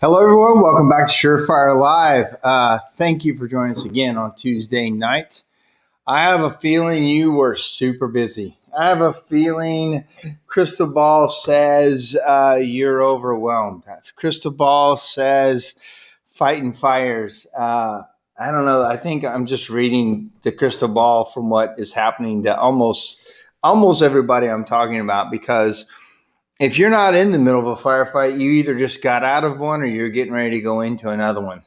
Hello, everyone. Welcome back to SureFire Live. Thank you for joining us again on Tuesday night. I have a feeling you were super busy. I have a feeling Crystal Ball says you're overwhelmed. Crystal Ball says fighting fires. I don't know. I think I'm just reading the crystal ball from what is happening to almost everybody I'm talking about, because if you're not in the middle of a firefight, you either just got out of one or you're getting ready to go into another one.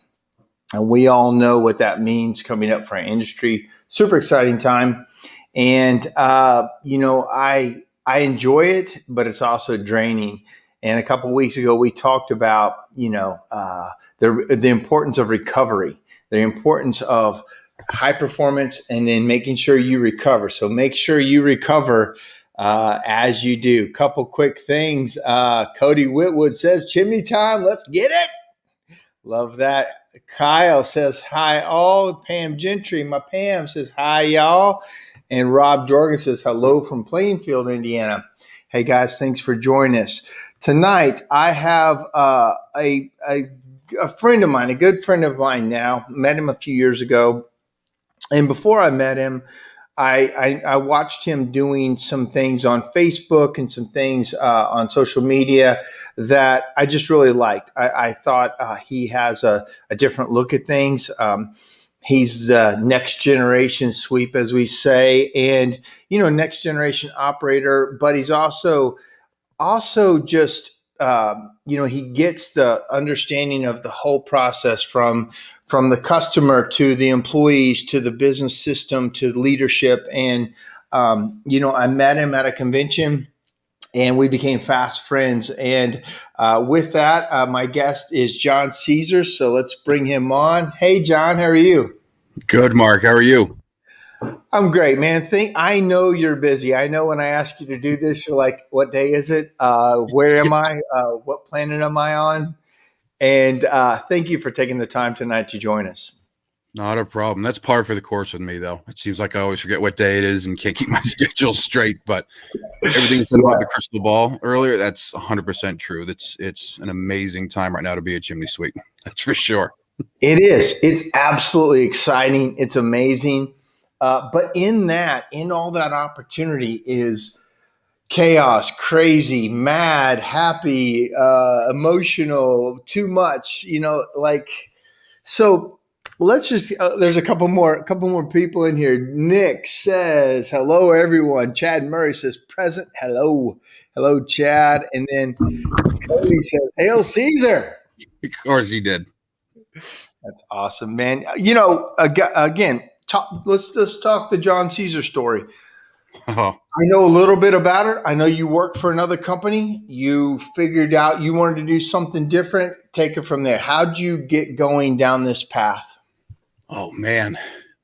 And we all know what that means coming up for our industry. Super exciting time. And, I enjoy it, but it's also draining. And a couple of weeks ago, we talked about, the importance of recovery, the importance of high performance, and then making sure you recover. So make sure you recover as you do. Couple quick things. Cody Whitwood says, chimney time, let's get it. Love that. Kyle says, hi all. Pam Gentry, my Pam, says, hi y'all. And Rob Jorgen says, hello from Plainfield, Indiana. Hey guys, thanks for joining us. Tonight, I have a friend of mine, a good friend of mine now. Met him a few years ago. And before I met him, I watched him doing some things on Facebook and some things on social media that I just really liked. I thought he has a different look at things. He's next generation sweep, as we say, and, next generation operator, but he's also just, he gets the understanding of the whole process from the customer to the employees to the business system to leadership. And, I met him at a convention and we became fast friends. And with that, my guest is John Caesar. So let's bring him on. Hey, John, how are you? Good, Mark. How are you? I'm great, man. I know you're busy. I know when I ask you to do this, you're like, what day is it? Where am I? What planet am I on? And thank you for taking the time tonight to join us. Not a problem. That's par for the course with me, though. It seems like I always forget what day it is and can't keep my schedule straight. But everything you said about the crystal ball earlier, that's 100% true. It's an amazing time right now to be a chimney sweep. That's for sure. It is. It's absolutely exciting. It's amazing. But in all that opportunity is chaos, crazy, mad, happy, emotional, too much, so let's just, there's a couple more people in here. Nick says, hello, everyone. Chad Murray says, present. Hello, Chad. And then Cody says, hail Caesar. Of course he did. That's awesome, man. Again, let's just talk the John Caesar story. Oh. I know a little bit about it. I know you work for another company. You figured out you wanted to do something different. Take it from there. How'd you get going down this path? Oh, man,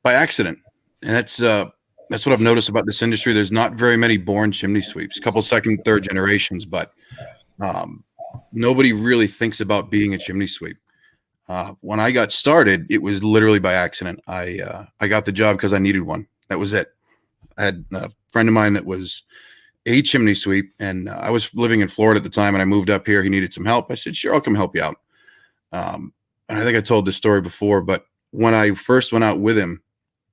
by accident. And that's what I've noticed about this industry. There's not very many born chimney sweeps, a couple second, third generations, but nobody really thinks about being a chimney sweep. When I got started, it was literally by accident. I got the job because I needed one. That was it. I had a friend of mine that was a chimney sweep, and I was living in Florida at the time, and I moved up here. He needed some help. I said, sure, I'll come help you out. And I think I told this story before, but when I first went out with him,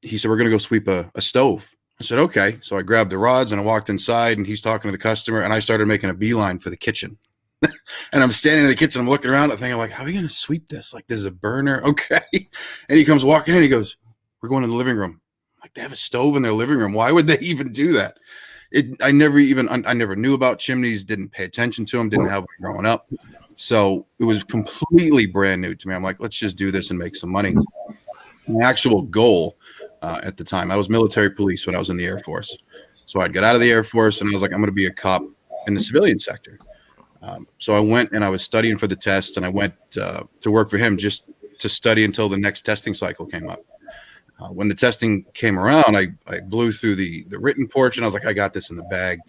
he said, we're going to go sweep a stove. I said, okay. So I grabbed the rods and I walked inside, and he's talking to the customer, and I started making a beeline for the kitchen. And I'm standing in the kitchen, I'm looking around, I'm thinking like, how are we going to sweep this? Like, there's a burner. Okay. And he comes walking in, he goes, we're going to the living room. I'm like, they have a stove in their living room. Why would they even do that? I never knew about chimneys, didn't pay attention to them, didn't have them growing up. So it was completely brand new to me. I'm like, let's just do this and make some money. My actual goal at the time, I was military police when I was in the Air Force. So I'd get out of the Air Force and I was like, I'm going to be a cop in the civilian sector. So I went and I was studying for the test, and I went to work for him just to study until the next testing cycle came up. When the testing came around, I blew through the written portion. I was like, I got this in the bag.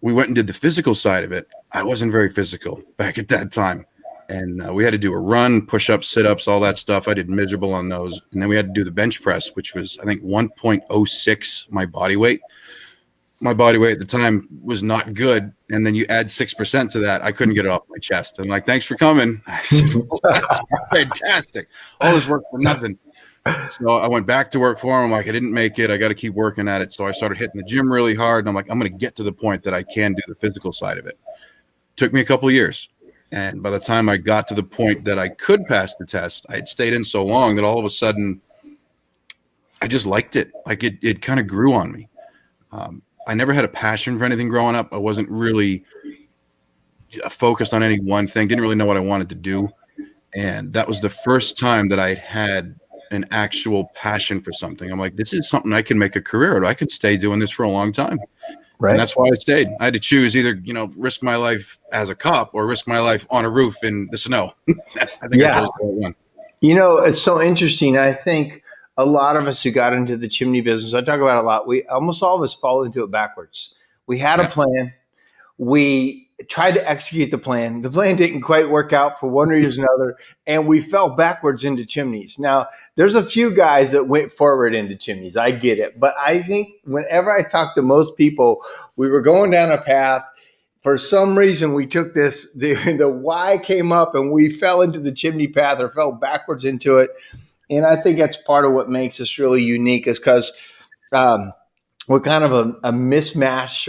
We went and did the physical side of it. I wasn't very physical back at that time. And we had to do a run, push-ups, sit-ups, all that stuff. I did miserable on those. And then we had to do the bench press, which was, I think, 1.06 my body weight. My body weight at the time was not good. And then you add 6% to that. I couldn't get it off my chest. And like, thanks for coming. I said, well, that's fantastic. All this work for nothing. So I went back to work for him. I'm like, I didn't make it. I got to keep working at it. So I started hitting the gym really hard. And I'm like, I'm going to get to the point that I can do the physical side of it. Took me a couple of years. And by the time I got to the point that I could pass the test, I had stayed in so long that all of a sudden I just liked it. Like it kind of grew on me. I never had a passion for anything growing up. I wasn't really focused on any one thing. Didn't really know what I wanted to do. And that was the first time that I had an actual passion for something. I'm like, this is something I can make a career out of. I could stay doing this for a long time. Right. And that's why I stayed. I had to choose either, risk my life as a cop or risk my life on a roof in the snow. I think I chose the right one. It's so interesting. I think a lot of us who got into the chimney business, I talk about it a lot. Almost all of us fall into it backwards. We had a plan. We tried to execute the plan. The plan didn't quite work out for one reason or another, and we fell backwards into chimneys. Now, there's a few guys that went forward into chimneys. I get it. But I think whenever I talk to most people, we were going down a path. For some reason, we took this, the why came up, and we fell into the chimney path or fell backwards into it. And I think that's part of what makes us really unique is because we're kind of a mismatch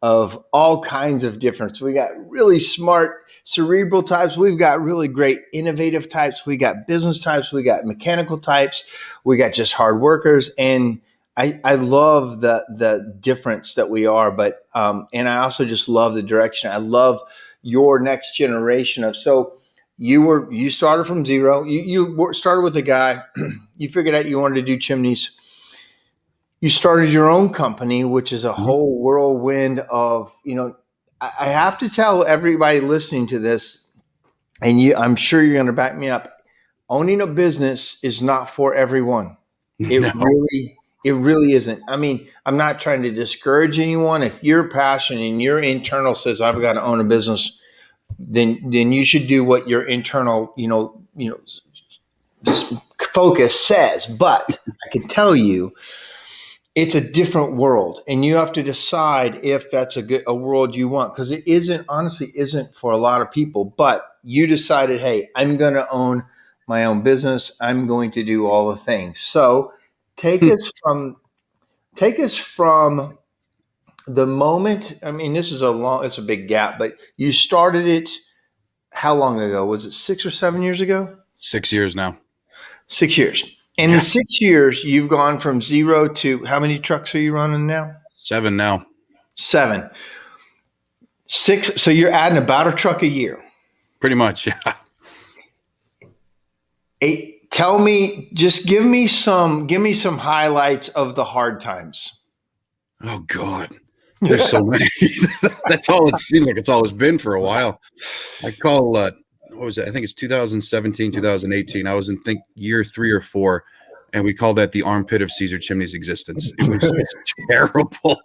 of all kinds of difference. We got really smart cerebral types. We've got really great innovative types. We got business types. We got mechanical types. We got just hard workers. And I love the difference that we are, but and I also just love the direction. I love your next generation of, so you started from zero. You started with a guy, you figured out you wanted to do chimneys. You started your own company, which is a whole whirlwind of, I have to tell everybody listening to this, and I'm sure you're going to back me up. Owning a business is not for everyone. It really isn't. I mean, I'm not trying to discourage anyone. If your passion and your internal says, I've got to own a business, then you should do what your internal, focus says. But I can tell you, it's a different world, and you have to decide if that's a world you want, because it isn't for a lot of people. But you decided, hey, I'm going to own my own business. I'm going to do all the things. So take us from the moment. I mean, it's a big gap, but you started it. How long ago? Was it 6 or 7 years ago? 6 years now. 6 years. In the 6 years, you've gone from zero to how many trucks are you running now? 7 now. 7. 6. So you're adding about a truck a year. Pretty much, yeah. 8. Tell me, just give me some highlights of the hard times. Oh God, there's so many. That's all it seems like. It's all it's been for a while. I call what was it? I think it's 2017, 2018. I was in year 3 or 4, and we called that the armpit of Caesar Chimney's existence. It was just terrible.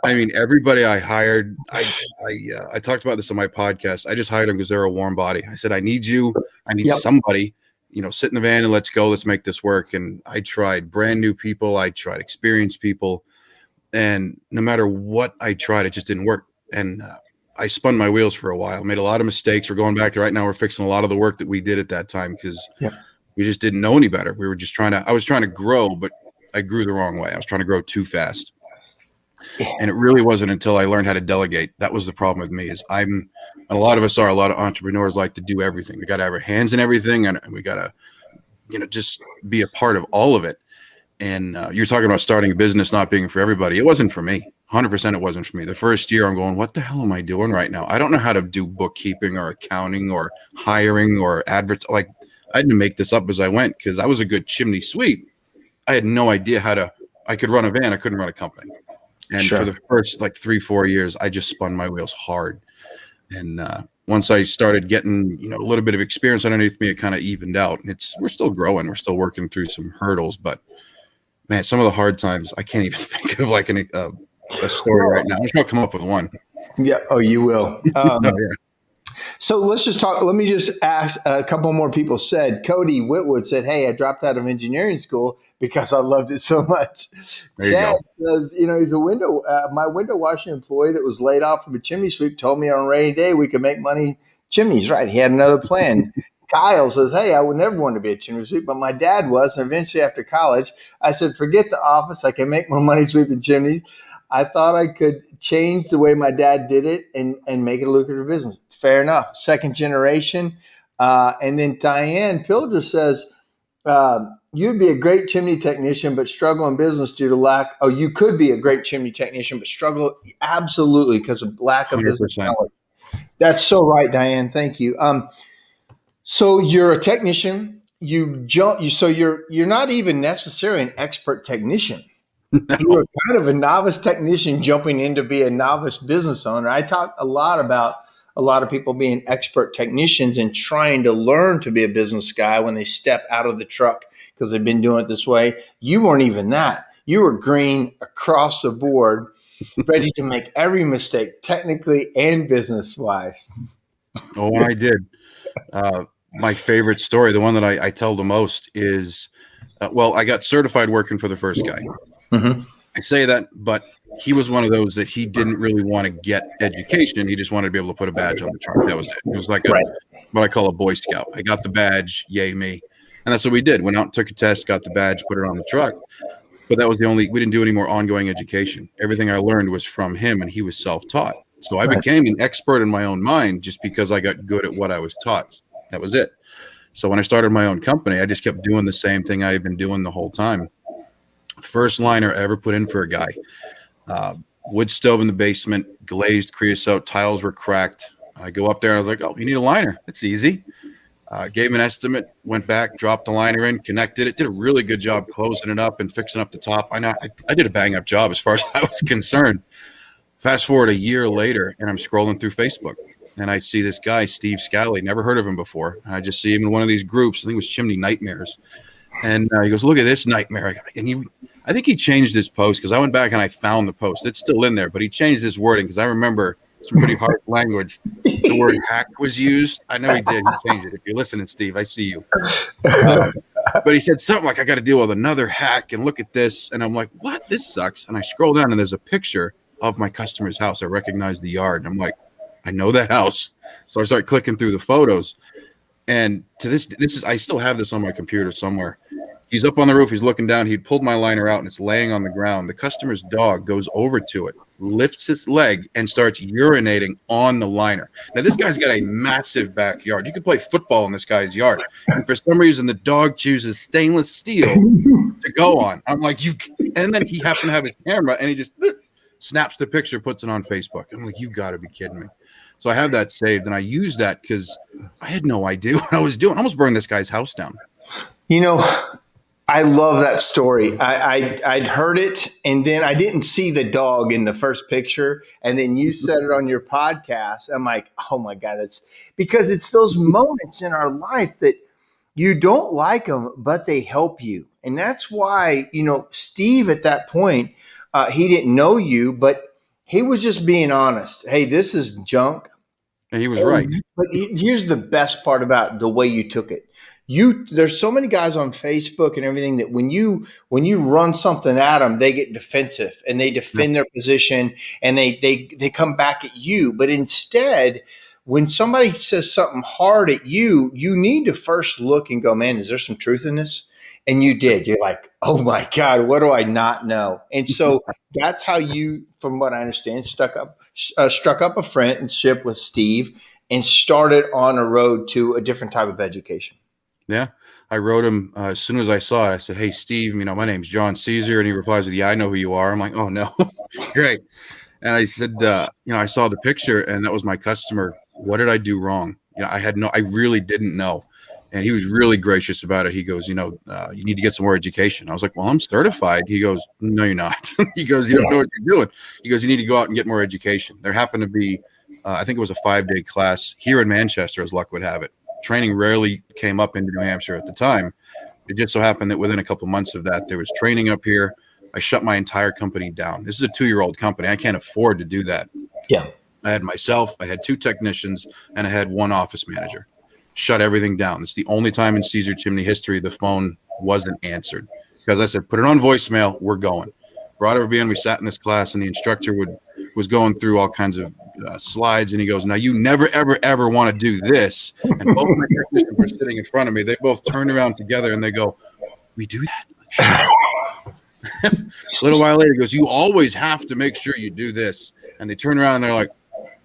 I mean, everybody I hired, I talked about this on my podcast. I just hired them because they're a warm body. I said, I need you. I need somebody. Sit in the van and let's go. Let's make this work. And I tried brand new people. I tried experienced people. And no matter what I tried, it just didn't work. And I spun my wheels for a while, made a lot of mistakes. We're going back to right now. We're fixing a lot of the work that we did at that time because we just didn't know any better. We were just I was trying to grow, but I grew the wrong way. I was trying to grow too fast. And it really wasn't until I learned how to delegate. That was the problem with me. And a lot of us are, a lot of entrepreneurs like to do everything. We got to have our hands in everything, and we got to, just be a part of all of it. And you're talking about starting a business not being for everybody. It wasn't for me. 100% it wasn't for me. The first year I'm going, what the hell am I doing right now? I don't know how to do bookkeeping or accounting or hiring or adverts. Like, I had to make this up as I went because I was a good chimney sweep. I had no idea I could run a van. I couldn't run a company. And for the first 3-4 years, I just spun my wheels hard. And once I started getting, a little bit of experience underneath me, it kind of evened out. We're still growing. We're still working through some hurdles, but man, some of the hard times, I can't even think of a story right now. I'm just going to come up with one. Yeah. Oh, you will. Yeah. So let's just talk. Let me just ask a couple more people said. Cody Whitwood said, hey, I dropped out of engineering school because I loved it so much. Chad says, he's my window washing employee that was laid off from a chimney sweep told me on a rainy day we could make money chimneys. Right. He had another plan. Kyle says, hey, I would never want to be a chimney sweep, but my dad was. And eventually after college, I said, forget the office. I can make more money sweeping chimneys. I thought I could change the way my dad did it and make it a lucrative business. Fair enough. Second generation. And then Diane Pilger says, you'd be a great chimney technician, but struggle in business due to lack. Oh, you could be a great chimney technician, but struggle absolutely because of lack of 100%. Business knowledge. That's so right, Diane. Thank you. So you're a technician. So you're not even necessarily an expert technician. No. You're kind of a novice technician jumping in to be a novice business owner. I talk a lot about a lot of people being expert technicians and trying to learn to be a business guy when they step out of the truck because they've been doing it this way. You weren't even that. You were green across the board, ready to make every mistake technically and business-wise. Oh, I did. My favorite story, the one that I tell the most is, I got certified working for the first guy. Mm-hmm. I say that, but he was one of those that he didn't really want to get education. He just wanted to be able to put a badge on the truck. That was it. It was like what I call a Boy Scout. I got the badge, yay me. And that's what we did. Went out and took a test, got the badge, put it on the truck. But that was we didn't do any more ongoing education. Everything I learned was from him, and he was self-taught. So I became an expert in my own mind just because I got good at what I was taught. That was it. So when I started my own company, I just kept doing the same thing I had been doing the whole time. First liner I ever put in for a guy. Wood stove in the basement, glazed creosote, tiles were cracked. I go up there and I was like, oh, you need a liner. That's easy. Gave him an estimate, went back, dropped the liner in, connected it, did a really good job closing it up and fixing up the top. I did a bang up job as far as I was concerned. Fast forward a year later, and I'm scrolling through Facebook, and I see this guy, Steve Scally, never heard of him before. And I just see him in one of these groups. I think it was Chimney Nightmares. And he goes, look at this nightmare. And I think he changed his post because I went back and I found the post. It's still in there, but he changed his wording because I remember some pretty hard language. The word hack was used. I know he did. He changed it. If you're listening, Steve, I see you. But he said something like, I got to deal with another hack and look at this. And I'm like, what? This sucks. And I scroll down and there's a picture of my customer's house. I recognize the yard. And I'm like, I know that house. So I start clicking through the photos. And to this is, I still have this on my computer somewhere. He's up on the roof. He's looking down. He'd pulled my liner out and it's laying on the ground. The customer's dog goes over to it, lifts his leg and starts urinating on the liner. Now, this guy's got a massive backyard. You could play football in this guy's yard. And for some reason, the dog chooses stainless steel to go on. I'm like, and then he happened to have his camera and he just snaps the picture, puts it on Facebook. I'm like, you got to be kidding me. So I have that saved and I use that because I had no idea what I was doing. I almost burned this guy's house down. I love that story. I'd heard it, and then I didn't see the dog in the first picture, and then you said it on your podcast. I'm like, oh my God, it's because it's those moments in our life that you don't like them, but they help you. And that's why, Steve at that point, he didn't know you, but he was just being honest. Hey, this is junk. And he was right. But here's the best part about the way you took it. There's so many guys on Facebook and everything that when you run something at them, they get defensive and they defend their position and they come back at you. But instead, when somebody says something hard at you, you need to first look and go, man, is there some truth in this? And you did. You're like, oh my God, what do I not know? And so that's how you, from what I understand, struck up a friendship with Steve and started on a road to a different type of education. Yeah. I wrote him as soon as I saw it. I said, "Hey, Steve, my name's John Caesar." And he replies with, "Yeah, I know who you are." I'm like, "Oh, no." Great. And I said, I saw the picture and that was my customer. What did I do wrong? I really didn't know. And he was really gracious about it. He goes, you need to get some more education. I was like, well, I'm certified. He goes, no, you're not. He goes, you don't know what you're doing. He goes, you need to go out and get more education. There happened to be, I think it was a 5-day class here in Manchester, as luck would have it. Training rarely came up into New Hampshire at the time. It just so happened that within a couple of months of that, there was training up here. I shut my entire company down. This is a 2-year-old company. I can't afford to do that. Yeah. I had myself, I had 2 technicians, and I had 1 office manager. Shut everything down. It's the only time in Caesar Chimney history the phone wasn't answered. Because I said, put it on voicemail, we're going. Brought everybody in, we sat in this class, and the instructor was going through all kinds of slides, and he goes, now you never, ever, ever want to do this. And both my technicians were sitting in front of me. They both turned around together, and they go, we do that? A little while later, he goes, you always have to make sure you do this. And they turn around and they're like,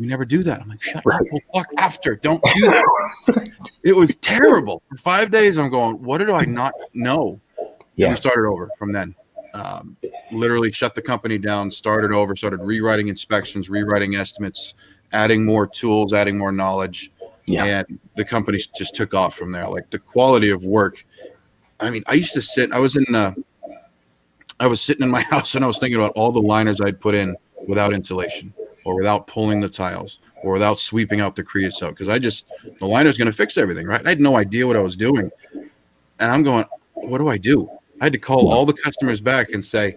we never do that. I'm like, shut up, we'll talk after. Don't do that. It was terrible. For 5 days, I'm going, what did I not know? Yeah. And we started over from then. Literally shut the company down, started over, started rewriting inspections, rewriting estimates, adding more tools, adding more knowledge. Yeah. And the company just took off from there. Like the quality of work. I mean, I used to sit, I was sitting in my house and I was thinking about all the liners I'd put in without insulation or without pulling the tiles or without sweeping out the creosote. Because the liner's going to fix everything, right? I had no idea what I was doing. And I'm going, what do I do? I had to call all the customers back and say,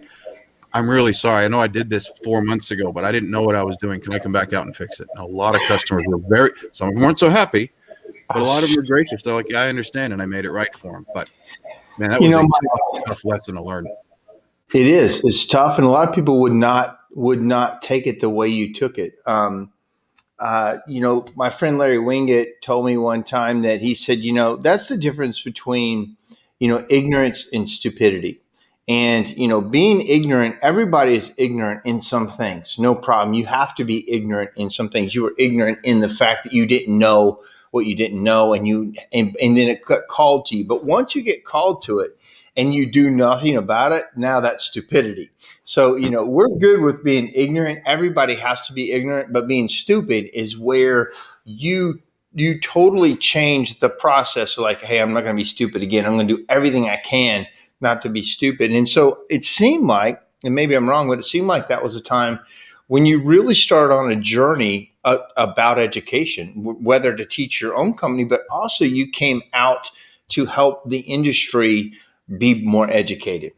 I'm really sorry. I know I did this 4 months ago, but I didn't know what I was doing. Can I come back out and fix it? And a lot of customers were some of them weren't so happy, but a lot of them were gracious. They're like, yeah, I understand. And I made it right for them. But man, that was a tough lesson to learn. It is. It's tough, and a lot of people would not take it the way you took it. My friend Larry Wingate told me one time that he said, that's the difference between, ignorance and stupidity. And, being ignorant, everybody is ignorant in some things. No problem. You have to be ignorant in some things. You were ignorant in the fact that you didn't know what you didn't know, and then it got called to you. But once you get called to it, and you do nothing about it, now that's stupidity. So, we're good with being ignorant. Everybody has to be ignorant, but being stupid is where you totally change the process. Like, hey, I'm not going to be stupid again. I'm going to do everything I can not to be stupid. And so it seemed like, and maybe I'm wrong, but it seemed like that was a time when you really started on a journey about education, whether to teach your own company, but also you came out to help the industry be more educated.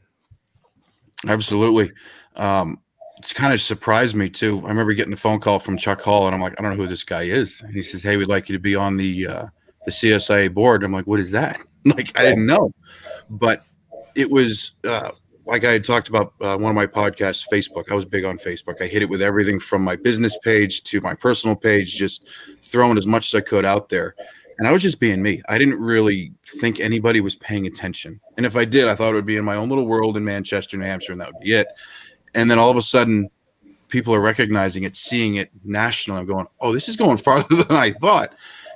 Absolutely. It's kind of surprised me too. I remember getting a phone call from Chuck Hall and I'm like, I don't know who this guy is. And he says, hey, we'd like you to be on the CSIA board. I'm like, what is that? Like, I didn't know, but it was, like I had talked about one of my podcasts, Facebook. I was big on Facebook. I hit it with everything from my business page to my personal page, just throwing as much as I could out there. And I was just being me. I didn't really think anybody was paying attention. And if I did, I thought it would be in my own little world in Manchester, New Hampshire, and that would be it. And then all of a sudden, people are recognizing it, seeing it nationally. I'm going, oh, this is going farther than I thought.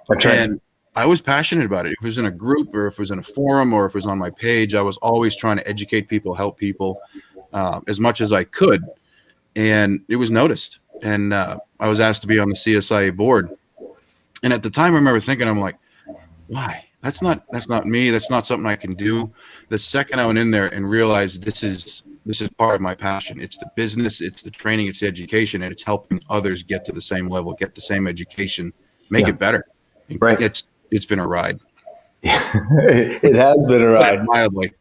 That's right. And I was passionate about it. If it was in a group or if it was in a forum or if it was on my page, I was always trying to educate people, help people as much as I could. And it was noticed. And I was asked to be on the CSIA board. And at the time, I remember thinking, I'm like, why? That's not me. That's not something I can do. The second I went in there and realized this is part of my passion. It's the business, it's the training, it's the education, and it's helping others get to the same level, get the same education, make it better. Right. It's been a ride. It has been a ride. Mildly.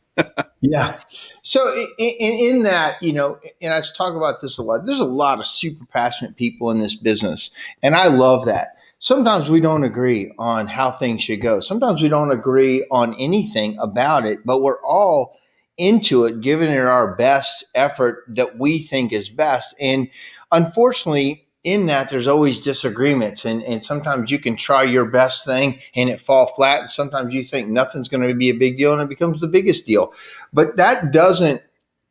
Yeah. So in that, and I talk about this a lot, there's a lot of super passionate people in this business. And I love that. Sometimes we don't agree on how things should go. Sometimes we don't agree on anything about it, but we're all into it, giving it our best effort that we think is best. And unfortunately, in that, there's always disagreements, and sometimes you can try your best thing and it fall flat. And sometimes you think nothing's going to be a big deal and it becomes the biggest deal. But that doesn't,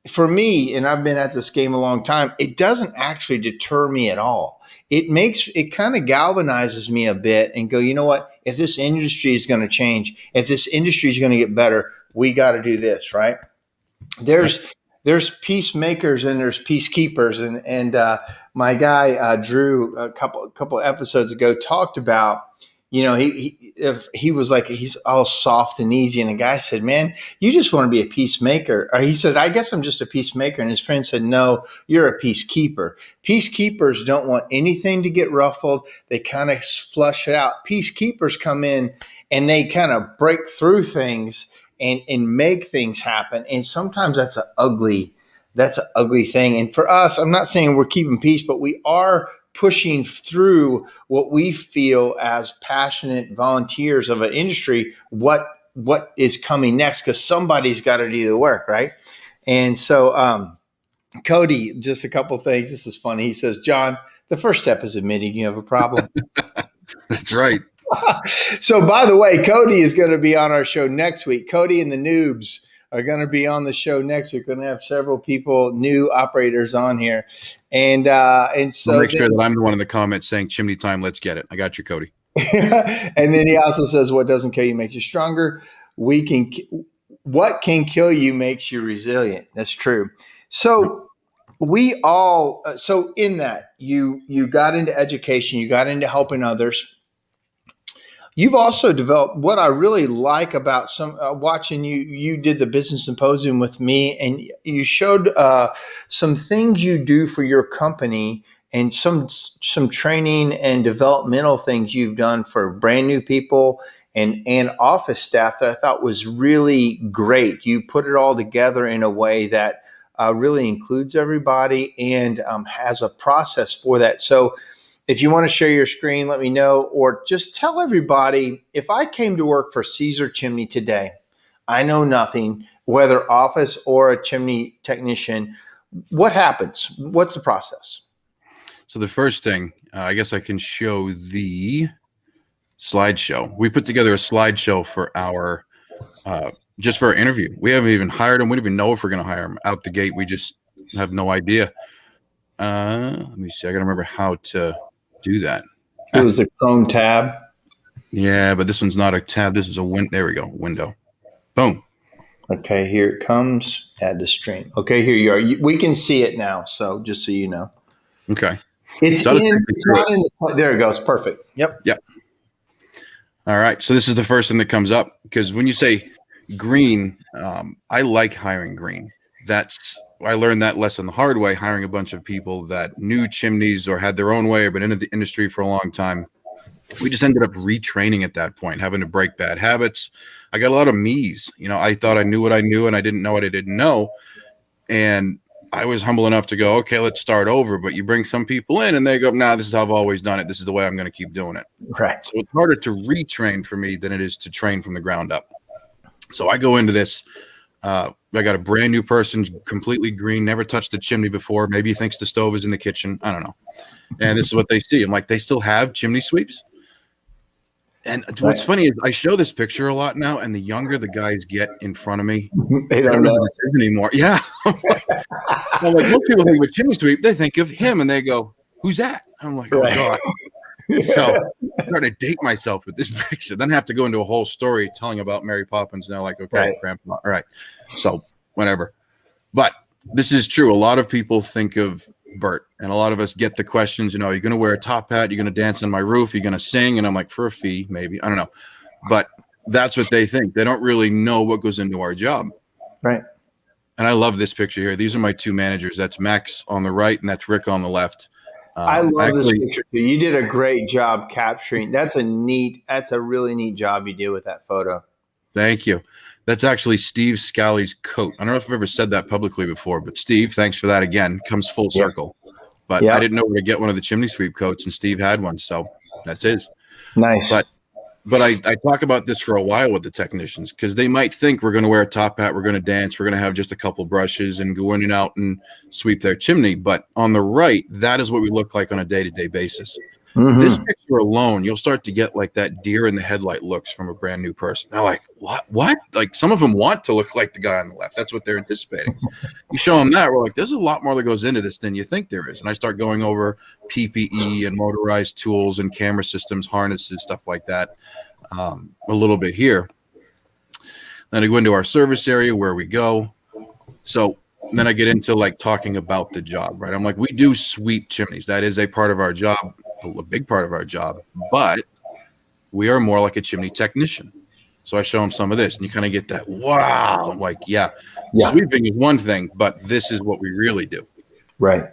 for me, and I've been at this game a long time, it doesn't actually deter me at all. It kind of galvanizes me a bit and go, you know what? If this industry is going to change, if this industry is going to get better, we got to do this, right? There's peacemakers and there's peacekeepers, and my guy Drew a couple episodes ago talked about, he was like, he's all soft and easy, and the guy said, man, you just want to be a peacemaker. Or he said, I guess I'm just a peacemaker, and his friend said, no, you're a peacekeeper. Peacekeepers don't want anything to get ruffled. They kind of flush it out. Peacekeepers come in and they kind of break through things and make things happen. And sometimes that's an ugly thing. And for us, I'm not saying we're keeping peace, but we are pushing through what we feel as passionate volunteers of an industry, what is coming next, because somebody's got to do the work, right? And so Cody, just a couple things. This is funny. He says, John, the first step is admitting you have a problem. That's right. So, by the way, Cody is going to be on our show next week. Cody and the Noobs are going to be on the show next week. We're going to have several people, new operators on here. And so I'll make sure that I'm the one in the comments saying chimney time, let's get it. I got you, Cody. And then he also says, what doesn't kill you makes you stronger. What can kill you makes you resilient. That's true. So we all, so in that you got into education, you got into helping others. You've also developed what I really like about watching you. You did the business symposium with me, and you showed some things you do for your company, and some training and developmental things you've done for brand new people and office staff that I thought was really great. You put it all together in a way that really includes everybody and has a process for that. So if you want to share your screen, let me know, or just tell everybody, if I came to work for Caesar Chimney today, I know nothing, whether office or a chimney technician, what happens? What's the process? So the first thing, I guess I can show the slideshow. We put together a slideshow for our, just for our interview. We haven't even hired them. We don't even know if we're going to hire them out the gate. We just have no idea. Let me see. I got to remember how to do that. It was a Chrome tab. Yeah, but this one's not a tab. This is a there we go. Window. Boom. Okay, here it comes. Add to stream. Okay, here you are. We can see it now. So just so you know. Okay. It's not in there it goes. Perfect. Yep. All right. So this is the first thing that comes up, because when you say green, I like hiring green. I learned that lesson the hard way, hiring a bunch of people that knew chimneys or had their own way or been in the industry for a long time. We just ended up retraining at that point, having to break bad habits. I got a lot of me's. I thought I knew what I knew and I didn't know what I didn't know. And I was humble enough to go, okay, let's start over. But you bring some people in and they go, nah, this is how I've always done it. This is the way I'm going to keep doing it. Right. So it's harder to retrain for me than it is to train from the ground up. So I go into this. I got a brand new person, completely green, never touched the chimney before. Maybe he thinks the stove is in the kitchen. I don't know. And this is what they see. I'm like, they still have chimney sweeps? And what's funny is I show this picture a lot now, and the younger the guys get in front of me, they don't know what this is anymore. Yeah. I'm like, most people think of a chimney sweep, they think of him, and they go, who's that? I'm like, oh, God. So I'm trying to date myself with this picture. Then I have to go into a whole story telling about Mary Poppins. And they're like, okay, right. Grandpa. All right. So whatever. But this is true. A lot of people think of Bert, and a lot of us get the questions, you're going to wear a top hat, you're going to dance on my roof, you're going to sing. And I'm like, for a fee, maybe. I don't know. But that's what they think. They don't really know what goes into our job. Right. And I love this picture here. These are my two managers. That's Max on the right, and that's Rick on the left. I love this picture too. You did a great job capturing. That's a really neat job you did with that photo. Thank you. That's actually Steve Scally's coat. I don't know if I've ever said that publicly before, but Steve, thanks for that again. Comes full circle. But I didn't know where to get one of the chimney sweep coats, and Steve had one, so that's his. Nice. But But I talk about this for a while with the technicians because they might think we're going to wear a top hat, we're going to dance, we're going to have just a couple brushes and go in and out and sweep their chimney. But on the right, that is what we look like on a day-to-day basis. This picture alone, you'll start to get like that deer in the headlight looks from a brand new person. They're like, what? Like some of them want to look like the guy on the left. That's what they're anticipating. You show them that, we're like, there's a lot more that goes into this than you think there is. And I start going over PPE and motorized tools and camera systems, harnesses, stuff like that, a little bit here. Then I go into our service area where we go. So then I get into like talking about the job, right? I'm like, we do sweep chimneys. That is a part of our job, a big part of our job, but we are more like a chimney technician. So I show them some of this and you kind of get that, wow. I'm like, yeah, sweeping is one thing, but this is what we really do. Right.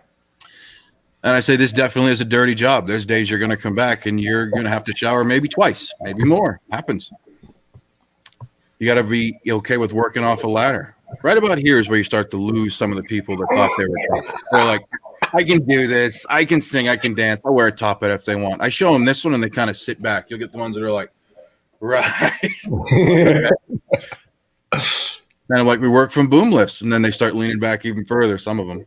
And I say, this definitely is a dirty job. There's days you're going to come back and you're going to have to shower maybe twice, maybe more. Happens. You got to be okay with working off a ladder. Right about here is where you start to lose some of the people that thought they were tough. They're like, I can do this. I can sing. I can dance. I'll wear a top hat if they want. I show them this one and they kind of sit back. You'll get the ones that are like, right. And I'm like, we work from boom lifts. And then they start leaning back even further, some of them.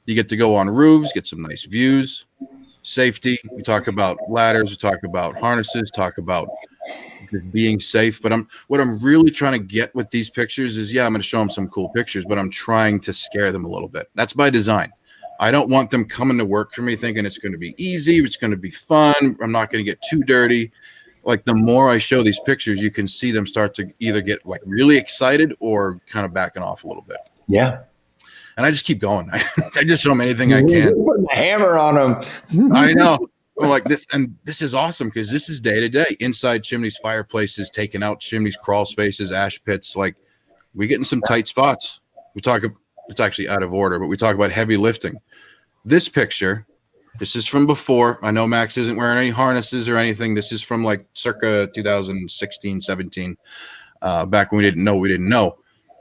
You get to go on roofs, get some nice views, safety. We talk about ladders. We talk about harnesses, talk about being safe. But what I'm really trying to get with these pictures is, I'm going to show them some cool pictures, but I'm trying to scare them a little bit. That's by design. I don't want them coming to work for me thinking it's going to be easy, it's going to be fun, I'm not going to get too dirty. Like the more I show these pictures, you can see them start to either get like really excited or kind of backing off a little bit. Yeah. And I just keep going. I just show them anything I can. Putting a hammer on them. I know. I'm like this, and this is awesome because this is day to day. Inside chimneys, fireplaces, taking out chimneys, crawl spaces, ash pits. Like we get in some tight spots. We talk. It's actually out of order, but we talk about heavy lifting. This picture, this is from before. I know Max isn't wearing any harnesses or anything. This is from like circa 2016, 17, back when we didn't know.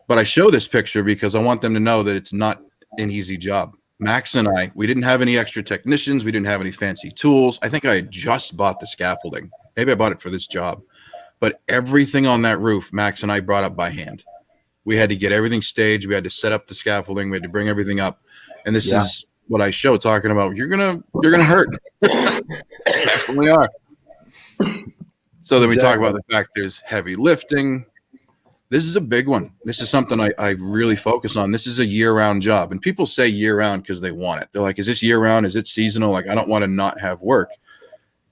But I show this picture because I want them to know that it's not an easy job. Max and we didn't have any extra technicians. We didn't have any fancy tools. I think I had just bought the scaffolding. Maybe I bought it for this job. But everything on that roof, Max and I brought up by hand. We had to get everything staged. We had to set up the scaffolding. We had to bring everything up. And this is what I show, talking about you're gonna hurt. We are. So then we talk about the fact there's heavy lifting. This is a big one. This is something I really focus on. This is a year-round job. And people say year-round because they want it. They're like, is this year-round? Is it seasonal? Like, I don't want to not have work.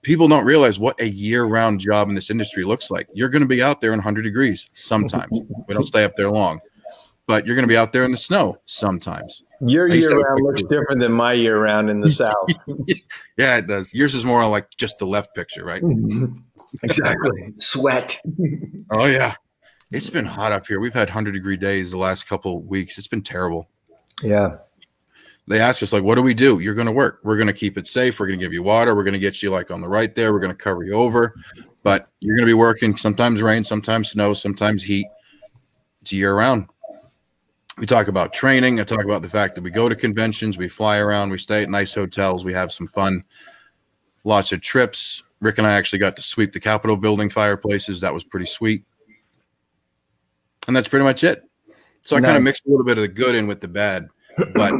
People don't realize what a year-round job in this industry looks like. You're going to be out there in 100 degrees sometimes. We don't stay up there long. But you're going to be out there in the snow sometimes. Your year-round looks different than my year-round in the South. Yeah, it does. Yours is more like just the left picture, right? Exactly. Sweat. Oh, yeah. It's been hot up here. We've had 100-degree days the last couple of weeks. It's been terrible. Yeah. They ask us, like, what do we do? You're going to work. We're going to keep it safe. We're going to give you water. We're going to get you, like, on the right there. We're going to cover you over. But you're going to be working sometimes rain, sometimes snow, sometimes heat. It's year-round. We talk about training. I talk about the fact that we go to conventions. We fly around. We stay at nice hotels. We have some fun. Lots of trips. Rick and I actually got to sweep the Capitol building fireplaces. That was pretty sweet. And that's pretty much it. So I kind of mixed a little bit of the good in with the bad. But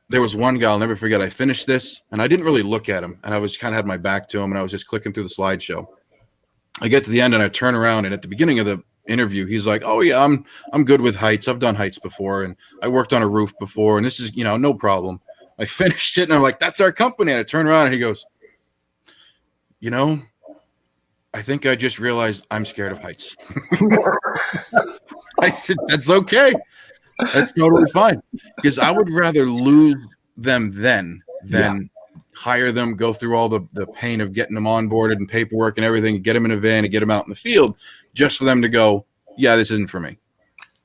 there was one guy, I'll never forget. I finished this, and I didn't really look at him. And I was kind of had my back to him, and I was just clicking through the slideshow. I get to the end, and I turn around, and at the beginning of the interview, he's like, oh, yeah, I'm good with heights. I've done heights before, and I worked on a roof before, and this is, no problem. I finished it, and I'm like, that's our company. And I turn around, and he goes, I think I just realized I'm scared of heights. I said, that's okay. That's totally fine. Because I would rather lose them than hire them, go through all the pain of getting them onboarded and paperwork and everything, get them in a van and get them out in the field just for them to go, yeah, this isn't for me.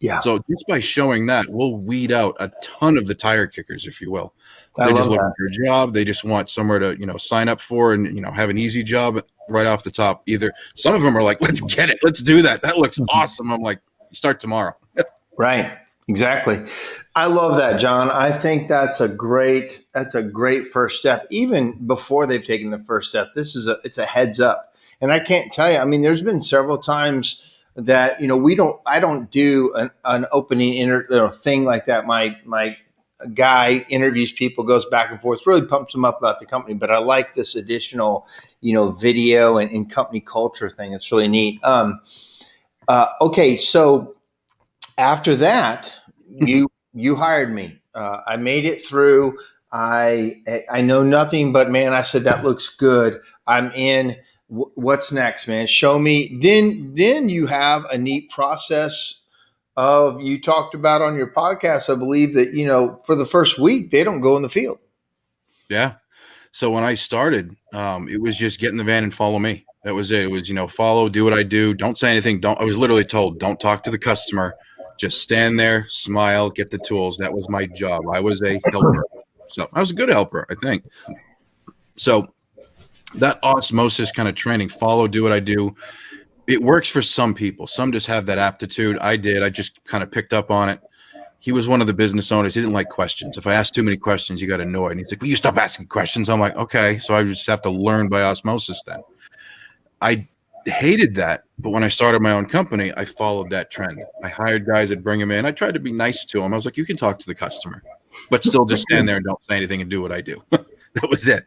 Yeah. So just by showing that, we'll weed out a ton of the tire kickers, if you will. They just look for a job. They just want somewhere to, sign up for and, have an easy job right off the top. Either some of them are like, let's get it. Let's do that. That looks awesome. I'm like, start tomorrow. Right. Exactly. I love that, John. I think that's a great first step. Even before they've taken the first step, it's a heads up. And I can't tell you, I mean, there's been several times that, I don't do an opening thing like that. My guy interviews people, goes back and forth, really pumps them up about the company. But I like this additional, video and company culture thing. It's really neat. Okay. So after that, you hired me. I made it through. I know nothing, but man, I said that looks good. I'm in. What's next, man? Show me. Then you have a neat process of, you talked about on your podcast, I believe, that for the first week they don't go in the field. Yeah. So when I started, it was just get in the van and follow me. That was it. It was, follow, do what I do. Don't say anything. I was literally told, don't talk to the customer. Just stand there, smile, get the tools. That was my job. I was a helper. So I was a good helper, I think. So that osmosis kind of training, follow, do what I do. It works for some people. Some just have that aptitude. I did. I just kind of picked up on it. He was one of the business owners. He didn't like questions. If I asked too many questions, you got annoyed. And he's like, will you stop asking questions? I'm like, okay. So I just have to learn by osmosis then. I hated that. But when I started my own company, I followed that trend. I hired guys that bring them in. I tried to be nice to them. I was like, you can talk to the customer, but still just stand there and don't say anything and do what I do. That was it.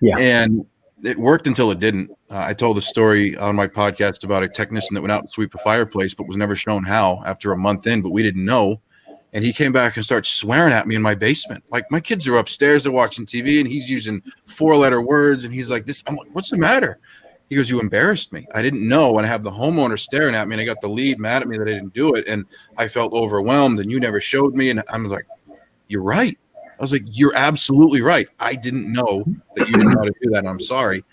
Yeah. And it worked until it didn't. I told a story on my podcast about a technician that went out and sweep a fireplace, but was never shown how after a month in, but we didn't know. And he came back and started swearing at me in my basement. Like, my kids are upstairs, they're watching TV, and he's using 4-letter words. And he's like, this. I'm like, what's the matter? He goes, you embarrassed me. I didn't know. And I have the homeowner staring at me, and I got the lead mad at me that I didn't do it. And I felt overwhelmed, and you never showed me. And I was like, you're right. I was like, you're absolutely right. I didn't know that you didn't know how to do that. And I'm sorry.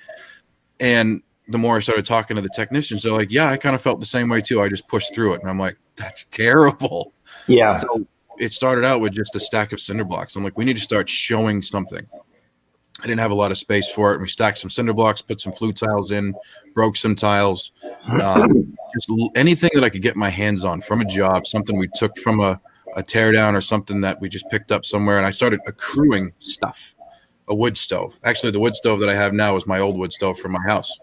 And the more I started talking to the technicians, they're like, yeah, I kind of felt the same way too. I just pushed through it. And I'm like, that's terrible. Yeah. So it started out with just a stack of cinder blocks. I'm like, we need to start showing something. I didn't have a lot of space for it. And we stacked some cinder blocks, put some flue tiles in, broke some tiles, just anything that I could get my hands on from a job, something we took from a teardown or something that we just picked up somewhere. And I started accruing stuff. A wood stove. Actually, the wood stove that I have now is my old wood stove from my house.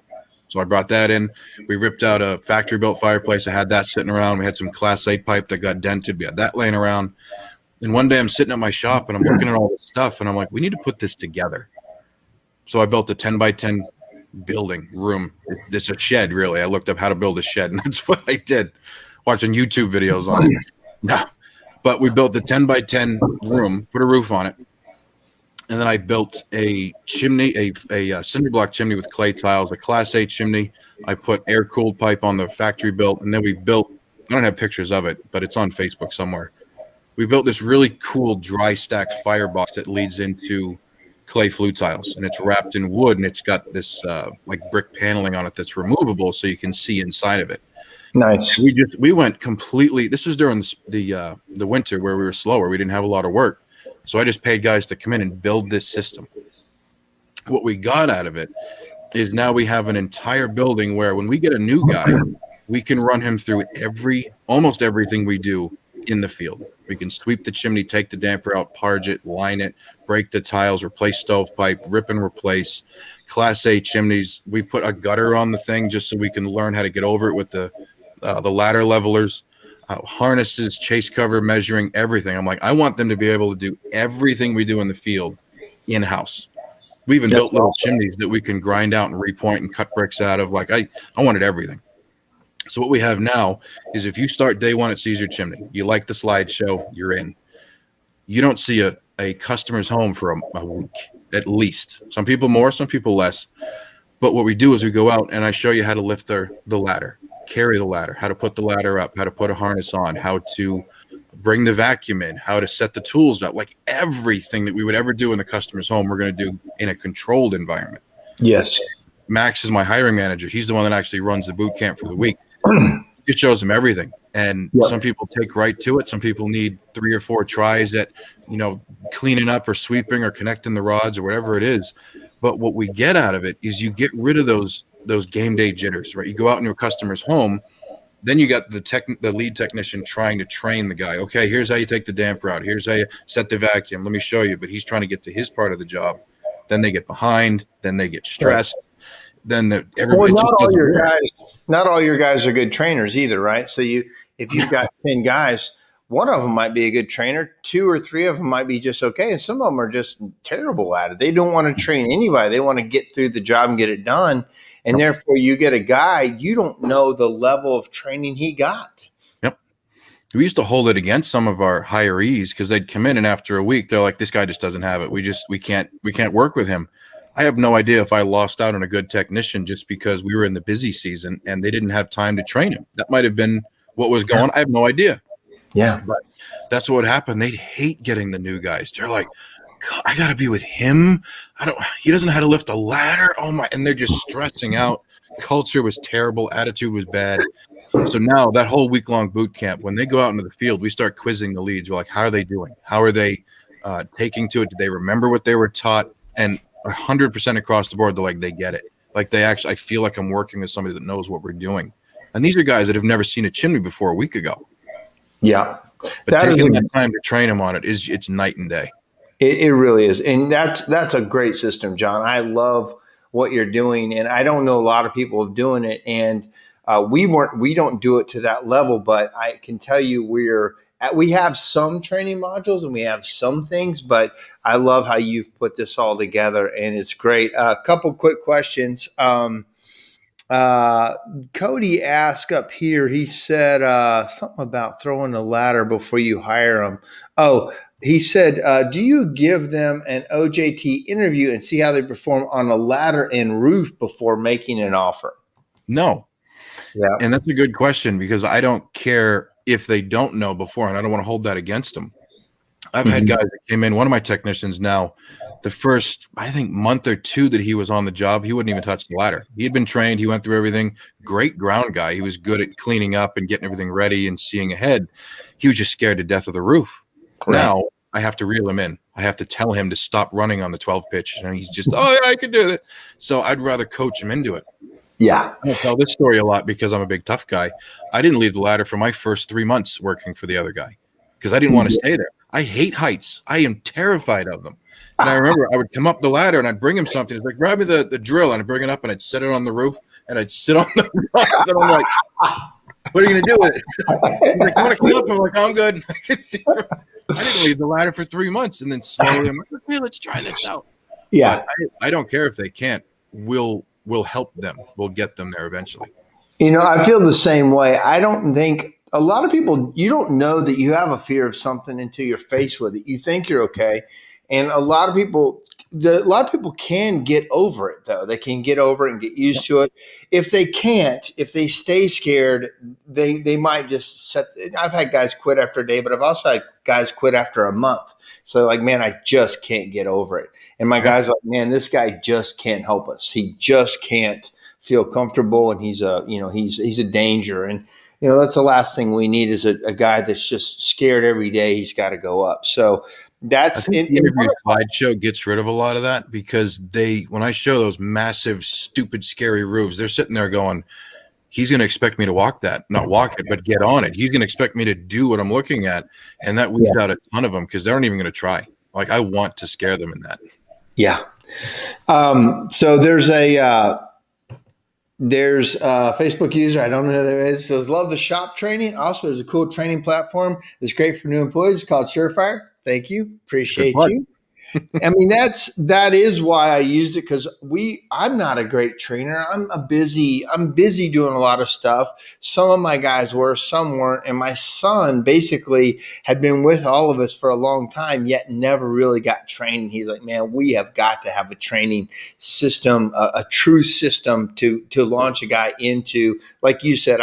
So I brought that in. We ripped out a factory-built fireplace. I had that sitting around. We had some Class A pipe that got dented. We had that laying around. And one day I'm sitting at my shop, and I'm looking at all this stuff, and I'm like, we need to put this together. So I built a 10-by-10 building room. It's a shed, really. I looked up how to build a shed, and that's what I did, watching YouTube videos on it. No. But we built a 10-by-10 room, put a roof on it. And then I built a chimney, a cinder block chimney with clay tiles, a Class A chimney. I put air-cooled pipe on the factory built, and then we built, I don't have pictures of it, but it's on Facebook somewhere. We built this really cool dry stacked firebox that leads into clay flue tiles, and it's wrapped in wood, and it's got this like brick paneling on it that's removable so you can see inside of it. Nice. We went completely, this was during the winter where we were slower. We didn't have a lot of work. So I just paid guys to come in and build this system. What we got out of it is now we have an entire building where when we get a new guy, we can run him through almost everything we do in the field. We can sweep the chimney, take the damper out, parge it, line it, break the tiles, replace stovepipe, rip and replace. Class A chimneys, we put a gutter on the thing just so we can learn how to get over it with the ladder levelers. Harnesses, chase cover, measuring, everything. I'm like, I want them to be able to do everything we do in the field in-house. We even built little chimneys that we can grind out and repoint and cut bricks out of. Like, I wanted everything. So what we have now is if you start day one at Caesar Chimney, you like the slideshow, you're in. You don't see a customer's home for a week, at least. Some people more, some people less. But what we do is we go out and I show you how to lift the ladder, carry the ladder, how to put the ladder up, how to put a harness on, how to bring the vacuum in, how to set the tools up. Like everything that we would ever do in a customer's home, we're going to do in a controlled environment. Yes. Max is my hiring manager. He's the one that actually runs the boot camp for the week. It shows them everything. And some people take right to it. Some people need 3 or 4 tries at, cleaning up or sweeping or connecting the rods or whatever it is. But what we get out of it is you get rid of those game day jitters, right? You go out into a customer's home, then you got the lead technician trying to train the guy. Okay, here's how you take the damper out. Here's how you set the vacuum. Let me show you. But he's trying to get to his part of the job. Then they get behind. Then they get stressed. then Well, everybody just doesn't work. not all your guys are good trainers either, right? So if you've got 10 guys, one of them might be a good trainer, two or three of them might be just okay, and some of them are just terrible at it. They don't want to train anybody. They want to get through the job and get it done. And therefore you get a guy, you don't know the level of training he got. Yep. We used to hold it against some of our hirees because they'd come in and after a week, they're like, this guy just doesn't have it. We can't work with him. I have no idea if I lost out on a good technician just because we were in the busy season and they didn't have time to train him. That might have been what was going on. I have no idea. Yeah. But that's what happened. They hate getting the new guys. They're like, God, I got to be with him. He doesn't know how to lift a ladder. Oh my. And they're just stressing out. Culture was terrible. Attitude was bad. So now that whole week-long boot camp, when they go out into the field, we start quizzing the leads. We're like, how are they doing? How are they taking to it? Did they remember what they were taught? And 100% across the board, they're like, they get it. Like I feel like I'm working with somebody that knows what we're doing. And these are guys that have never seen a chimney before a week ago. Yeah. But taking that time to train them on it's night and day. It really is. And that's a great system, John. I love what you're doing. And I don't know a lot of people doing it. And we don't do it to that level, but I can tell you we have some training modules and we have some things, but I love how you've put this all together and it's great. A couple quick questions. Cody asked up here, he said something about throwing a ladder before you hire them. Oh, he said, do you give them an OJT interview and see how they perform on a ladder and roof before making an offer? No. Yeah. And that's a good question because I don't care if they don't know before, and I don't want to hold that against them. I've had guys that came in, one of my technicians now, the first, I think, month or two that he was on the job, he wouldn't even touch the ladder. He had been trained. He went through everything. Great ground guy. He was good at cleaning up and getting everything ready and seeing ahead. He was just scared to death of the roof. Right. Now I have to reel him in. I have to tell him to stop running on the 12 pitch. And he's just, oh, yeah, I could do it. So I'd rather coach him into it. Yeah. I tell this story a lot because I'm a big tough guy. I didn't leave the ladder for my first 3 months working for the other guy because I didn't want to stay there. I hate heights. I am terrified of them. And I remember I would come up the ladder and I'd bring him something. He's like, grab me the drill, and I'd bring it up and I'd set it on the roof and I'd sit on the roof. And I'm like, what are you going to do with it? He's like, I want to come up. I'm like, I'm good. I didn't leave the ladder for 3 months. And then slowly I'm like, okay, let's try this out. Yeah. I don't care if they can't. We'll help them. We'll get them there eventually. I feel the same way. I don't think a lot of people, you don't know that you have a fear of something until you're faced with it. You think you're okay. And a lot of people can get over it, though. They can get over it and get used to it. If they can't, if they stay scared, they might just I've had guys quit after a day, but I've also had guys quit after a month. So like, man, I just can't get over it. And my guys are like, man, this guy just can't help us. He just can't feel comfortable, and he's a danger. And that's the last thing we need is a guy that's just scared every day he's got to go up. So that's the interview slideshow gets rid of a lot of that because when I show those massive, stupid, scary roofs, they're sitting there going, he's going to expect me to not walk it, but get on it. He's going to expect me to do what I'm looking at. And that weeds out a ton of them because they aren't even going to try. Like, I want to scare them in that. Yeah. So there's a Facebook user, I don't know who that is, says, love the shop training. Also, there's a cool training platform that's great for new employees. It's called SureFire. Thank you. Appreciate you. I mean, that is why I used it, because I'm not a great trainer. I'm busy doing a lot of stuff. Some of my guys were, some weren't. And my son basically had been with all of us for a long time, yet never really got trained. He's like, man, we have got to have a training system, a true system to launch a guy into. Like you said,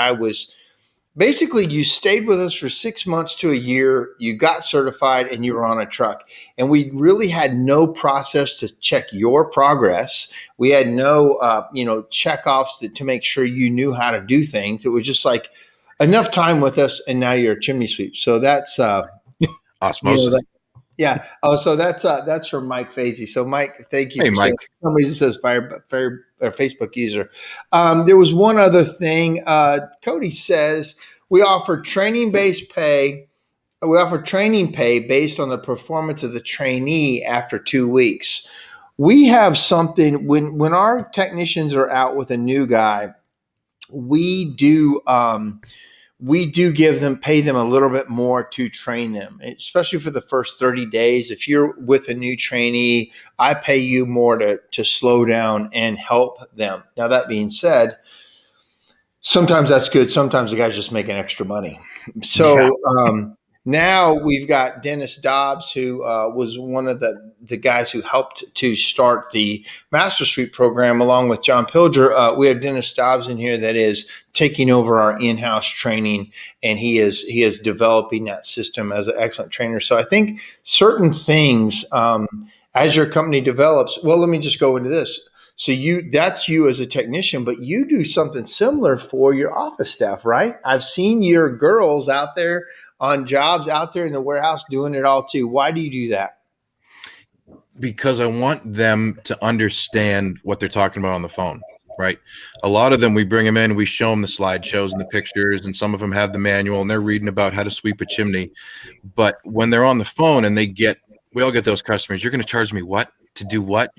basically, you stayed with us for 6 months to a year, you got certified, and you were on a truck. And we really had no process to check your progress. We had no, checkoffs to make sure you knew how to do things. It was just like enough time with us, and now you're a chimney sweep. So that's osmosis. Yeah. Oh, so that's from Mike Fazy. So Mike, thank you. Hey, Mike. Somebody says Facebook user. There was one other thing. Cody says we offer training pay. We offer training pay based on the performance of the trainee after 2 weeks. We have something when our technicians are out with a new guy, we do pay them a little bit more to train them, especially for the first 30 days. If you're with a new trainee, I pay you more to slow down and help them. Now, that being said, sometimes that's good. Sometimes the guy's just making extra money. Yeah. So now we've got Dennis Dobbs, who was one of the guys who helped to start the Master Suite program, along with John Pilger. We have Dennis Dobbs in here that is taking over our in-house training, and he is developing that system as an excellent trainer. So I think certain things as your company develops. Well, let me just go into this. So that's you as a technician, but you do something similar for your office staff, right? I've seen your girls out there on jobs out there in the warehouse doing it all too. Why do you do that? Because I want them to understand what they're talking about on the phone, right? A lot of them, we bring them in, we show them the slideshows and the pictures, and some of them have the manual and they're reading about how to sweep a chimney. But when they're on the phone and we all get those customers, you're going to charge me what? To do what?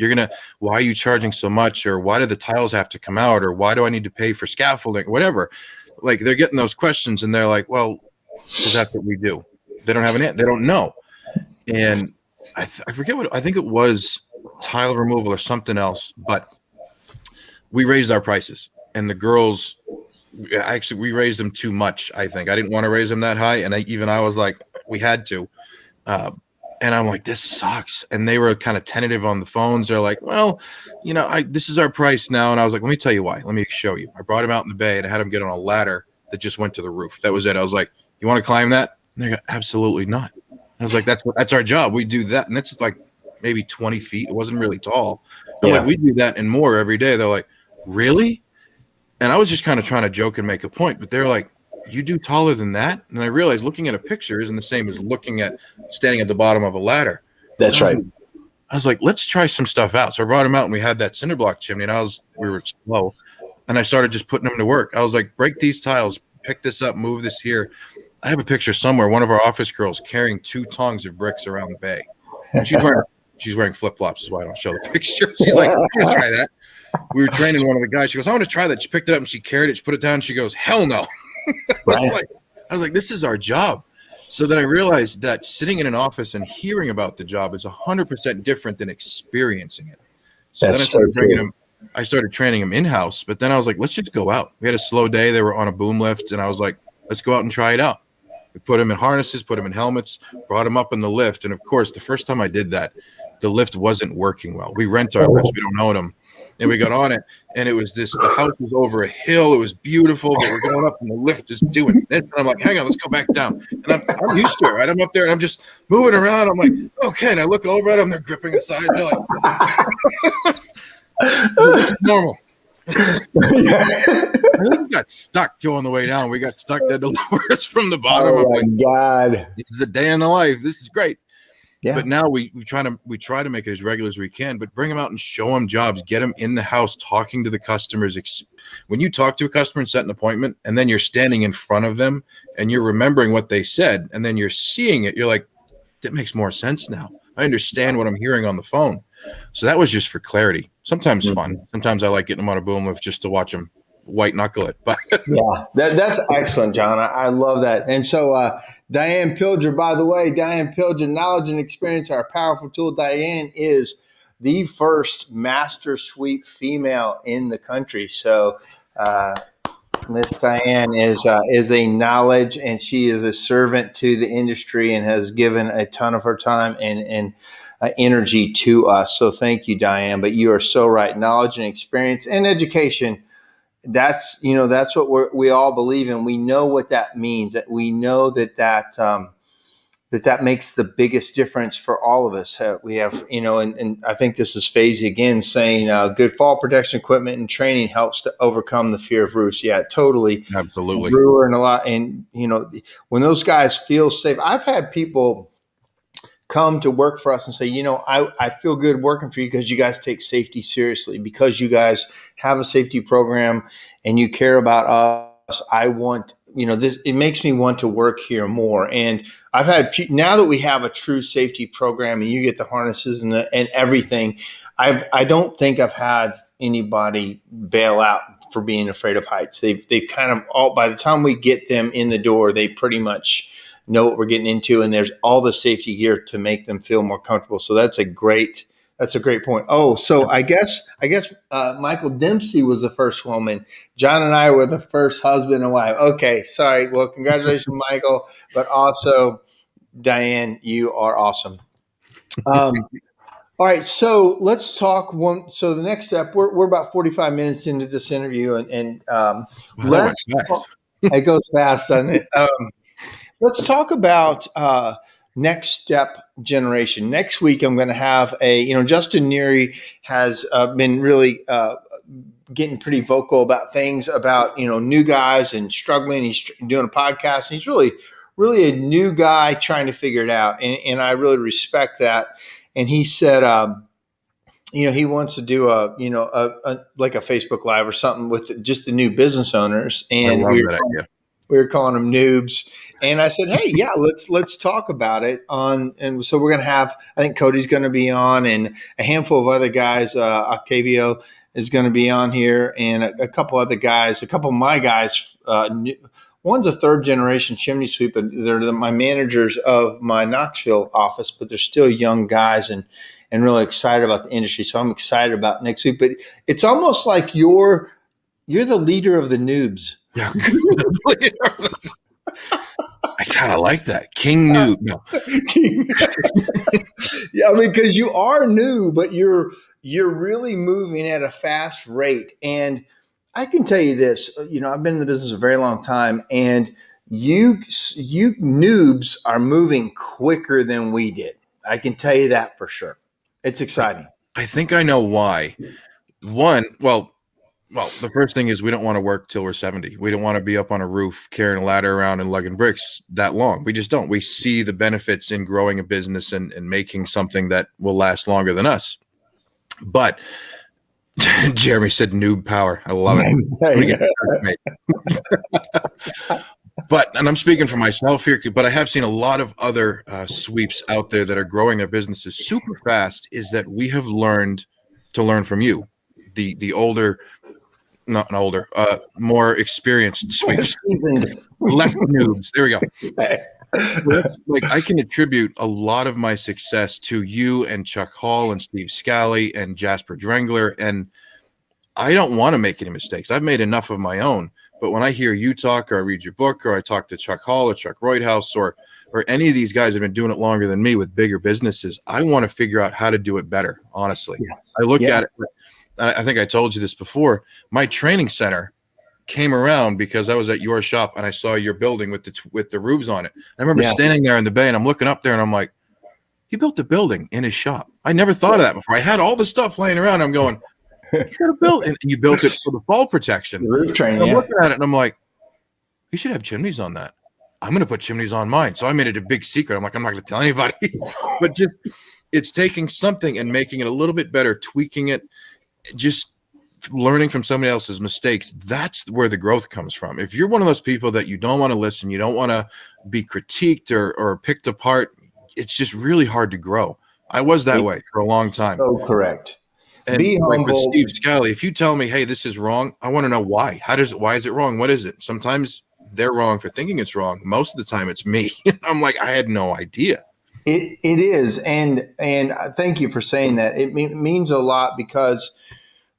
Why are you charging so much? Or why do the tiles have to come out? Or why do I need to pay for scaffolding? Whatever. Like, they're getting those questions and they're like, well, because that's what we do. They don't have they don't know. And I forget I think it was tile removal or something else, but we raised our prices, and the girls, actually, we raised them too much. I think I didn't want to raise them that high. And I was like, we had to. And I'm like, this sucks. And they were kind of tentative on the phones. They're like, well, this is our price now. And I was like, let me tell you why. Let me show you. I brought him out in the bay and I had him get on a ladder that just went to the roof. That was it. I was like, you want to climb that? And they go, absolutely not. I was like, that's our job. We do that. And that's like maybe 20 feet. It wasn't really tall. I'm like, we do that and more every day. They're like, really? And I was just kind of trying to joke and make a point, but they're like, you do taller than that? And I realized looking at a picture isn't the same as standing at the bottom of a ladder. That's right. I was like, let's try some stuff out. So I brought him out and we had that cinder block chimney, and we were slow. And I started just putting them to work. I was like, break these tiles, pick this up, move this here. I have a picture somewhere. One of our office girls carrying 2 tongs of bricks around the bay. And she's wearing flip-flops, is why I don't show the picture. She's like, I'm going to try that. We were training one of the guys. She goes, I want to try that. She picked it up and she carried it. She put it down. And she goes, hell no. I was like, this is our job. So then I realized that sitting in an office and hearing about the job is 100% different than experiencing it. So then I started training them in-house, but then I was like, let's just go out. We had a slow day. They were on a boom lift, and I was like, let's go out and try it out. We put them in harnesses, put them in helmets, brought them up in the lift. And of course, the first time I did that, the lift wasn't working well. We rent our lifts. We don't own them. And we got on it, and it was the house was over a hill. It was beautiful, but we're going up, and the lift is doing this. And I'm like, hang on, let's go back down. And I'm used to it, right? I'm up there, and I'm just moving around. I'm like, okay. And I look over at them. They're gripping the side. They're like, this is normal. I think we got stuck too on the way down. We got stuck. They had to lower us from the bottom. Oh, my God. This is a day in the life. This is great. Yeah. But now we try to make it as regular as we can, but bring them out and show them jobs, get them in the house, talking to the customers. When you talk to a customer and set an appointment, and then you're standing in front of them and you're remembering what they said, and then you're seeing it, you're like, that makes more sense now. I understand what I'm hearing on the phone. So that was just for clarity. Sometimes fun. Sometimes I like getting them on a boom lift just to watch them white knuckle it. But yeah, that's excellent, John. I love that. And so Diane Pilger, by the way, Diane Pilger, knowledge and experience, our powerful tool. Diane is the first master sweep female in the country. So Miss Diane is a knowledge, and she is a servant to the industry and has given a ton of her time and energy to us. So thank you, Diane. But you are so right. Knowledge and experience and education. That's what we all believe in. We know what that means. That we know that makes the biggest difference for all of us. We have, and I think this is Fazy again saying good fall protection equipment and training helps to overcome the fear of roofs. Yeah, totally. Absolutely. Brewer and a lot. And, when those guys feel safe, I've had people come to work for us and say, I feel good working for you because you guys take safety seriously, because you guys have a safety program and you care about us. I want, this, it makes me want to work here more. And I've had, now that we have a true safety program and you get the harnesses and everything, I don't think I've had anybody bail out for being afraid of heights. They've kind of all, by the time we get them in the door, they pretty much know what we're getting into, and there's all the safety gear to make them feel more comfortable. So that's a great point. Oh, so I guess Michael Dempsey was the first woman. John and I were the first husband and wife. Okay, sorry. Well, congratulations, Michael, but also Diane, you are awesome. Um, all right, so let's talk one. So the next step, we're about 45 minutes into this interview, and Wow, that went fast. it goes fast, doesn't it? Let's talk about next step generation. Next week, I'm going to have Justin Neary has been really getting pretty vocal about things about, new guys and struggling. He's doing a podcast. And he's really a new guy trying to figure it out. And I really respect that. And he said, he wants to do like a Facebook Live or something with just the new business owners. And I love that idea. we were calling them noobs. And I said, hey, yeah, let's talk about it and so we're going to have, I think Cody's going to be on, and a handful of other guys. Octavio is going to be on here, and a couple other guys, a couple of my guys. One's a third generation chimney sweep, and they're my managers of my Knoxville office, but they're still young guys and really excited about the industry. So I'm excited about next week, but it's almost like you're the leader of the noobs. Yeah. I kind of like that. King Noob. No. Yeah, I mean, because you are new, but you're really moving at a fast rate. And I can tell you this, I've been in the business a very long time, and you noobs are moving quicker than we did. I can tell you that for sure. It's exciting. I think I know why. Well, the first thing is we don't want to work till we're 70. We don't want to be up on a roof carrying a ladder around and lugging bricks that long. We just don't. We see the benefits in growing a business and making something that will last longer than us. But Jeremy said noob power. I love it. And I'm speaking for myself here, but I have seen a lot of other sweeps out there that are growing their businesses super fast, is that we have learned to learn from you, the older, not an older, more experienced sweeps, less noobs. There we go. Like, I can attribute a lot of my success to you and Chuck Hall and Steve Scally and Jasper Drengler, and I don't want to make any mistakes. I've made enough of my own. But when I hear you talk, or I read your book, or I talk to Chuck Hall or Chuck Reuthouse, or any of these guys have been doing it longer than me with bigger businesses, I want to figure out how to do it better. Honestly, I look at it. I think I told you this before. My training center came around because I was at your shop and I saw your building with the roofs on it. I remember standing there in the bay and I'm looking up there and I'm like, he built a building in his shop. I never thought of that before. I had all the stuff laying around. I'm going, he's got a build, and you built it for the fall protection. The roof training. I'm looking at it and I'm like, you should have chimneys on that. I'm going to put chimneys on mine. So I made it a big secret. I'm like, I'm not going to tell anybody. But just, it's taking something and making it a little bit better, tweaking it, just learning from somebody else's mistakes. That's where the growth comes from. If you're one of those people that you don't want to listen, you don't want to be critiqued or picked apart, it's just really hard to grow. I was that way for a long time. Oh, correct. And be like humble. With Steve Scally, if you tell me, hey, this is wrong, I want to know why. Why is it wrong? What is it? Sometimes they're wrong for thinking it's wrong. Most of the time it's me. I'm like, I had no idea. It is. And thank you for saying that. It means a lot, because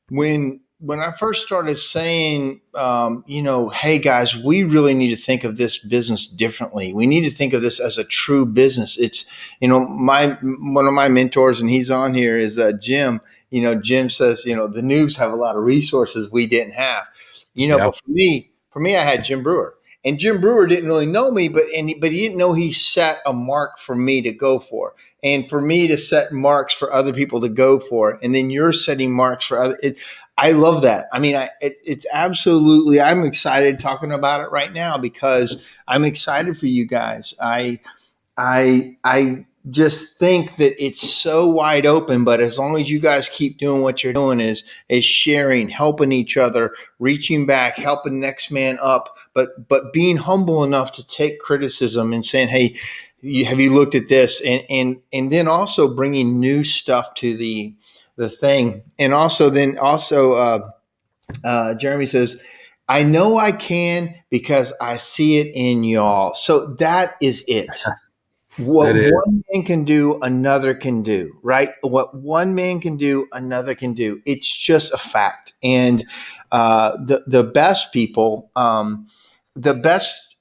when I first started saying, hey guys, we really need to think of this business differently. We need to think of this as a true business. It's, one of my mentors, and he's on here, is Jim. Jim says, the noobs have a lot of resources we didn't have. But for me, I had Jim Brewer. And Jim Brewer didn't really know me, but he didn't know he set a mark for me to go for, and for me to set marks for other people to go for. And then you're setting marks for other. I love that. I mean, it's absolutely. I'm excited talking about it right now because I'm excited for you guys. I just think that it's so wide open, but as long as you guys keep doing what you're doing, is sharing, helping each other, reaching back, helping next man up. But being humble enough to take criticism and saying, hey, have you looked at this? And then also bringing new stuff to the the thing. And also, Jeremy says, I know I can because I see it in y'all. So that is it. What That is. one man can do, another can do, right? What one man can do, another can do. It's just a fact. And the best people, the best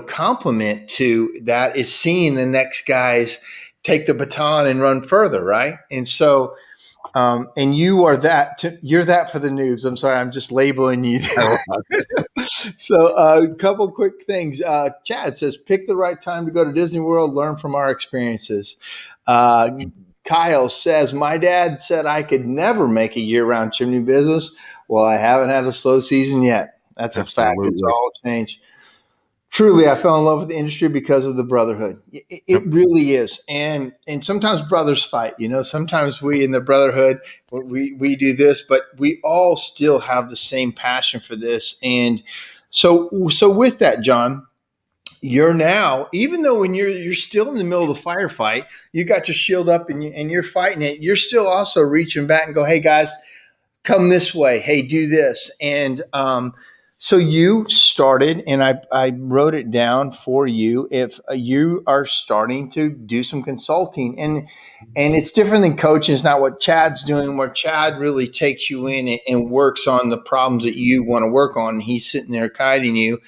compliment to that is seeing the next guys take the baton and run further, right? And so, and you are you're that for the noobs. I'm sorry, I'm just labeling you. So, a couple quick things. Chad says, pick the right time to go to Disney World, learn from our experiences. Uh, Kyle says, my dad said I could never make a year round chimney business. Well, I haven't had a slow season yet. That's a fact. It's Absolutely. all changed. Truly, I fell in love with the industry because of the brotherhood. It Yep. really is, and sometimes brothers fight. Sometimes we in the brotherhood we do this, but we all still have the same passion for this. And so with that, John, you're now, even though when you're still in the middle of the firefight, you got your shield up and you're fighting it. You're still also reaching back and go, hey guys, come this way. Hey, do this. And so you started, and I wrote it down for you. If you are starting to do some consulting, and it's different than coaching. It's not what Chad's doing, where Chad really takes you in and works on the problems that you want to work on. And he's sitting there guiding you.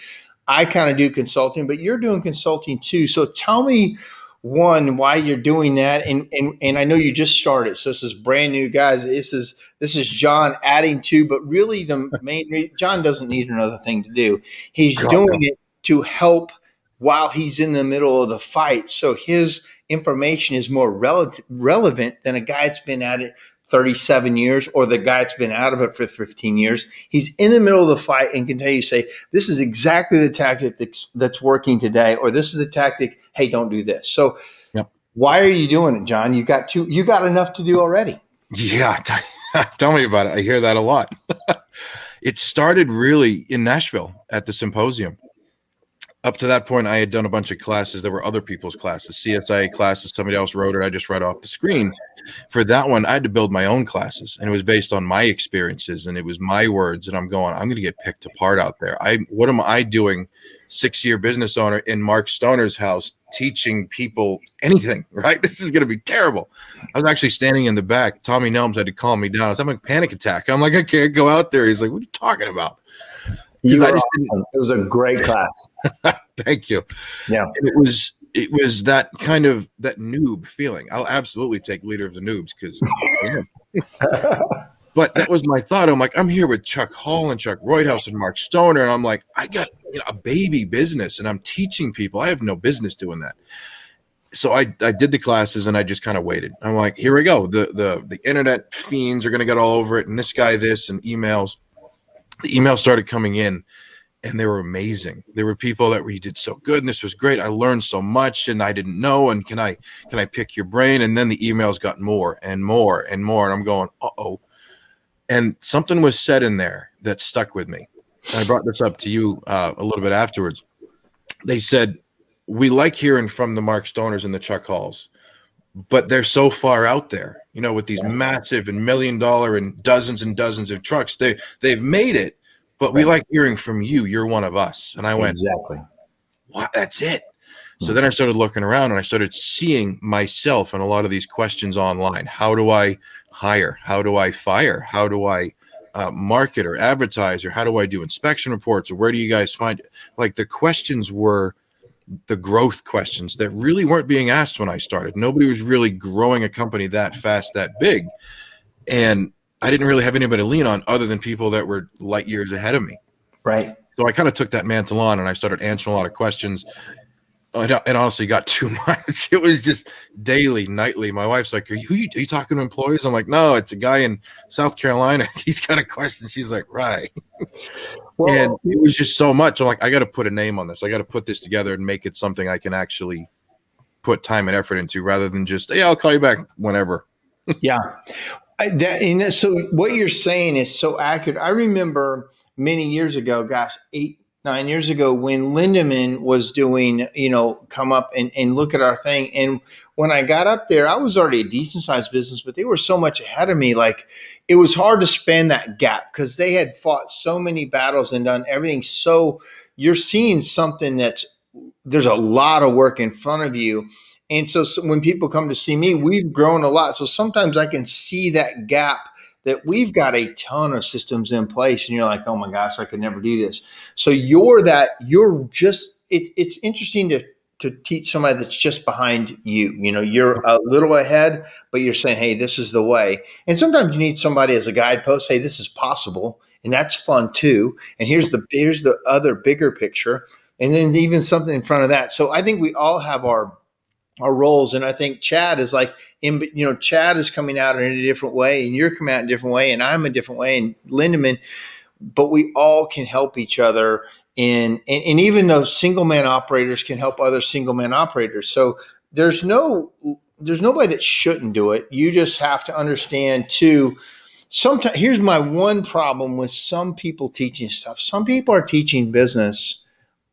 I kind of do consulting, but you're doing consulting too. So tell me, one, why you're doing that, and I know you just started, so this is brand new, guys. This is John adding to, but really the main John doesn't need another thing to do. He's God, doing it to help while he's in the middle of the fight, so his information is more relevant than a guy that's been at it 37 years or the guy that's been out of it for 15 years. He's in the middle of the fight and can tell you, say, this is exactly the tactic that's working today, or this is a tactic, hey, don't do this. So yep. why are you doing it, John? You got enough to do already. Yeah. Tell me about it. I hear that a lot. It started really in Nashville at the symposium. Up to that point, I had done a bunch of classes. There were other people's classes, CSIA classes. Somebody else wrote it. I just read off the screen. For that one, I had to build my own classes, and it was based on my experiences, and it was my words. And I'm going to get picked apart out there. What am I doing, 6-year business owner in Mark Stoner's house, teaching people anything, right? This is going to be terrible. I was actually standing in the back. Tommy Nelms had to calm me down. I was having a panic attack. I'm like, I can't go out there. He's like, what are you talking about? It was a great class. Thank you. Yeah. It was that kind of that noob feeling. I'll absolutely take leader of the noobs because but that was my thought. I'm like, I'm here with Chuck Hall and Chuck Roydhouse and Mark Stoner. And I'm like, I got a baby business and I'm teaching people. I have no business doing that. So I did the classes and I just kind of waited. I'm like, here we go. The internet fiends are going to get all over it. And this guy, this, and emails. The emails started coming in and they were amazing. There were people that you did so good and this was great. I learned so much and I didn't know. And can I pick your brain? And then the emails got more and more and more. And I'm going, uh-oh. And something was said in there that stuck with me. I brought this up to you a little bit afterwards. They said, we like hearing from the Mark Stoners and the Chuck Halls, but they're so far out there, with these massive and $1 million and dozens of trucks. They've made it, but we like hearing from you. You're one of us. And I went, exactly. What? That's it. So then I started looking around and I started seeing myself in a lot of these questions online. How do I hire? How do I fire? How do I market or advertise? Or how do I do inspection reports? Or where do you guys find it? Like the questions were the growth questions that really weren't being asked when I started. Nobody was really growing a company that fast, that big. And I didn't really have anybody to lean on other than people that were light years ahead of me. Right. So I kind of took that mantle on and I started answering a lot of questions. And honestly got too much. It was just daily, nightly. My wife's like, are you talking to employees? I'm like, no, it's a guy in South Carolina. He's got a question. She's like, right. Well, and it was just so much. I'm like, I got to put a name on this. I got to put this together and make it something I can actually put time and effort into rather than just, hey, I'll call you back whenever. Yeah. So what you're saying is so accurate. I remember many years ago, gosh, 9 years ago when Lindemann was doing, come up and look at our thing. And when I got up there, I was already a decent sized business, but they were so much ahead of me. Like it was hard to span that gap because they had fought so many battles and done everything. So you're seeing something there's a lot of work in front of you. And so when people come to see me, we've grown a lot. So sometimes I can see that gap that we've got a ton of systems in place and you're like, oh my gosh, I could never do this. So it's interesting to teach somebody that's just behind you. You're a little ahead, but you're saying, hey, this is the way. And sometimes you need somebody as a guidepost, hey, this is possible. And that's fun too. And here's the other bigger picture. And then even something in front of that. So I think we all have our roles. And I think Chad is like, Chad is coming out in a different way and you're coming out in a different way and I'm a different way and Lindemann, but we all can help each other and even though single man operators can help other single man operators. So there's nobody that shouldn't do it. You just have to understand too. Sometimes here's my one problem with some people teaching stuff. Some people are teaching business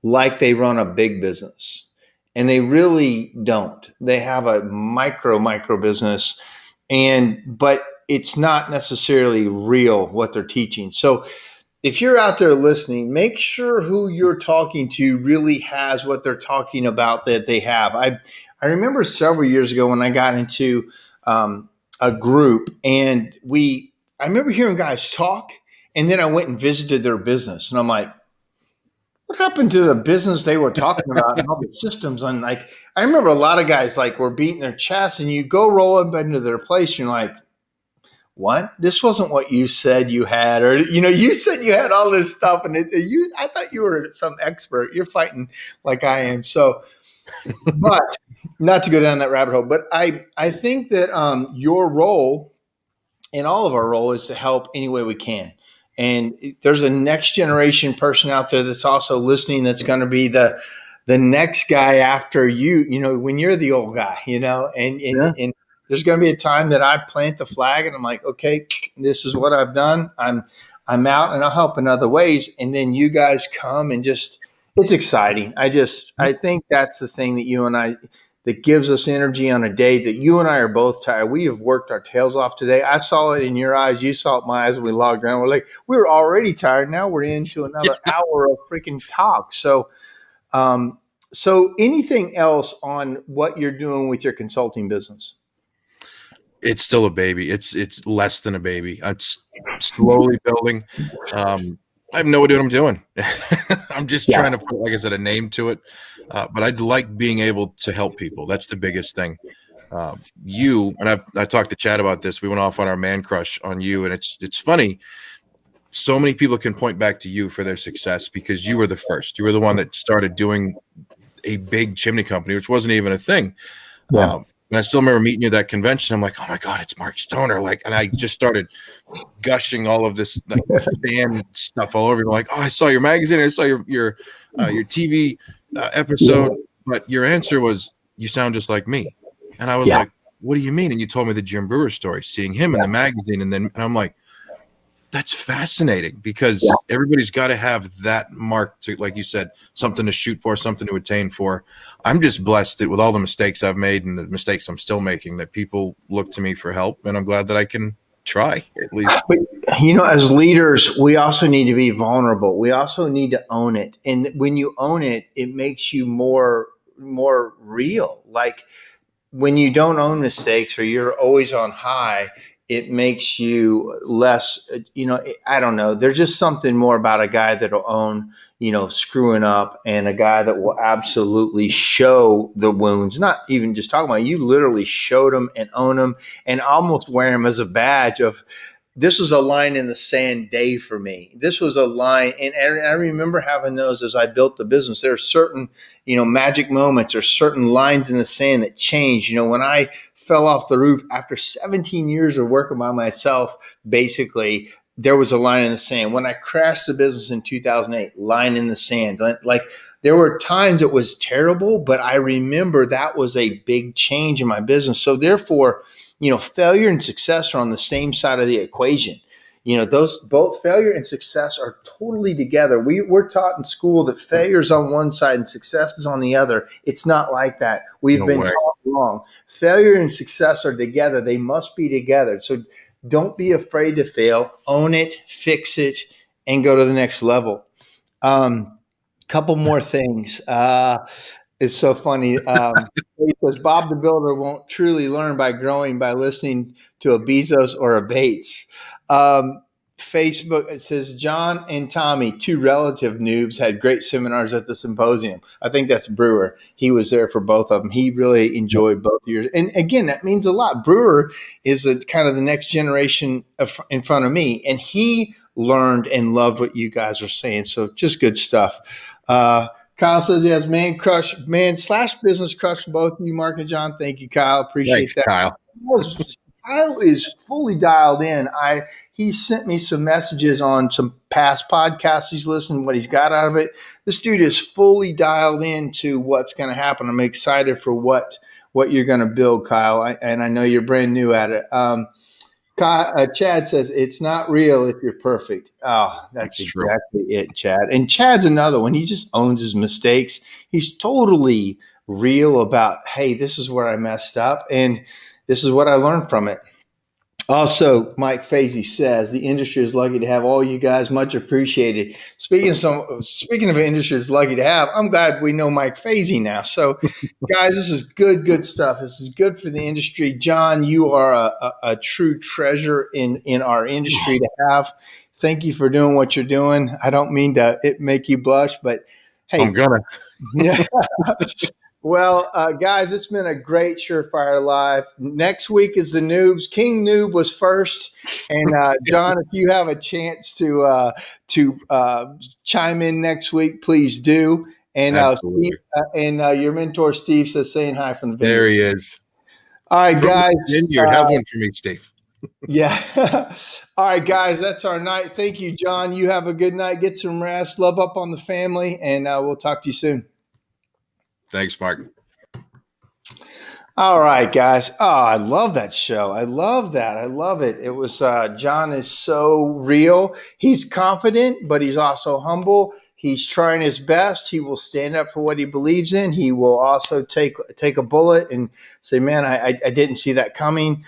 like they run a big business. And they really don't. They have a micro business, but it's not necessarily real what they're teaching. So if you're out there listening, make sure who you're talking to really has what they're talking about that they have. I remember several years ago when I got into a group and I remember hearing guys talk and then I went and visited their business and I'm like, what happened to the business they were talking about and all the systems? And like, I remember a lot of guys like were beating their chests and you go roll up into their place. And you're like, what? This wasn't what you said you had, or, you said you had all this stuff and I thought you were some expert. You're fighting like I am. So, but not to go down that rabbit hole, but I think that your role and all of our role is to help any way we can. And there's a next generation person out there that's also listening that's going to be the next guy after you, when you're the old guy, and there's going to be a time that I plant the flag and I'm like, okay, this is what I've done. I'm out and I'll help in other ways. And then you guys come and it's exciting. I think that's the thing that gives us energy on a day that you and I are both tired. We have worked our tails off today. I saw it in your eyes. You saw it in my eyes when we logged around. We're like, we were already tired. Now we're into another hour of freaking talk. So, so anything else on what you're doing with your consulting business? It's still a baby. It's less than a baby. It's slowly building. I have no idea what I'm doing. I'm just trying to put, like I said, a name to it. But I'd like being able to help people. That's the biggest thing. You and I talked to Chad about this. We went off on our man crush on you, and it's funny. So many people can point back to you for their success because you were the first. You were the one that started doing a big chimney company, which wasn't even a thing. Yeah. And I still remember meeting you at that convention. I'm like, oh my God, it's Mark Stoner. And I just started gushing all of this fan stuff all over. Like, oh, I saw your magazine. I saw your TV episode. But your answer was, you sound just like me. And I was like, what do you mean? And you told me the Jim Brewer story, seeing him in the magazine. And I'm like, that's fascinating because everybody's got to have that mark to, like you said, something to shoot for, something to attain for. I'm just blessed that with all the mistakes I've made and the mistakes I'm still making, that people look to me for help. And I'm glad that I can try at least. But, as leaders, we also need to be vulnerable. We also need to own it. And when you own it, it makes you more real. Like when you don't own mistakes or you're always on high, it makes you less, I don't know. There's just something more about a guy that'll own, screwing up, and a guy that will absolutely show the wounds, not even just talking about it. You literally showed them and own them and almost wear them as a badge of, this was a line in the sand day for me. This was a line. And I remember having those as I built the business. There are certain, magic moments or certain lines in the sand that change. When I fell off the roof after 17 years of working by myself, basically, there was a line in the sand. When I crashed the business in 2008, line in the sand. Like there were times it was terrible, but I remember that was a big change in my business. So therefore, failure and success are on the same side of the equation. those both failure and success are totally together. We're taught in school that failure is on one side and success is on the other. It's not like that. We've No been way. taught wrong. Failure and success are together. They must be together. So don't be afraid to fail. Own it, fix it, and go to the next level. Couple more things. It's so funny. He says Bob the Builder won't truly learn by growing by listening to a Bezos or a Bates. Um, Facebook, it says John and Tommy, two relative noobs, had great seminars at the symposium. I think that's Brewer. He was there for both of them. He really enjoyed both years. And again, that means a lot. Brewer is kind of the next generation in front of me, and he learned and loved what you guys are saying. So just good stuff. Kyle says he has man/business crush for both of you, Mark and John. Thank you, Kyle. Appreciate Thanks, that. Kyle. Kyle is fully dialed in. He sent me some messages on some past podcasts he's listened, what he's got out of it. This dude is fully dialed into what's going to happen. I'm excited for what you're going to build, Kyle. And I know you're brand new at it. Chad says it's not real if you're perfect. Oh, that's exactly it, Chad. And Chad's another one. He just owns his mistakes. He's totally real about, hey, this is where I messed up, and this is what I learned from it. Also, Mike Fazy says the industry is lucky to have all you guys. Much appreciated. Speaking of an industry that's lucky to have, I'm glad we know Mike Fazy now. So, guys, this is good stuff. This is good for the industry. John, you are a true treasure in our industry to have. Thank you for doing what you're doing. I don't mean to make you blush, but hey, I'm gonna. Yeah. Well, guys, it's been a great SureFire Live. Next week is the noobs. King Noob was first, and John, if you have a chance to chime in next week, please do. And Absolutely. your mentor Steve says saying hi from the vineyard. There he is. All right, From guys. Vineyard. Have one for me, Steve. Yeah. All right, guys, that's our night. Thank you, John. You have a good night. Get some rest. Love up on the family, and we'll talk to you soon. Thanks, Mark. All right, guys. Oh, I love that show. I love that. I love it. It was John is so real. He's confident, but he's also humble. He's trying his best. He will stand up for what he believes in. He will also take a bullet and say, man, I didn't see that coming.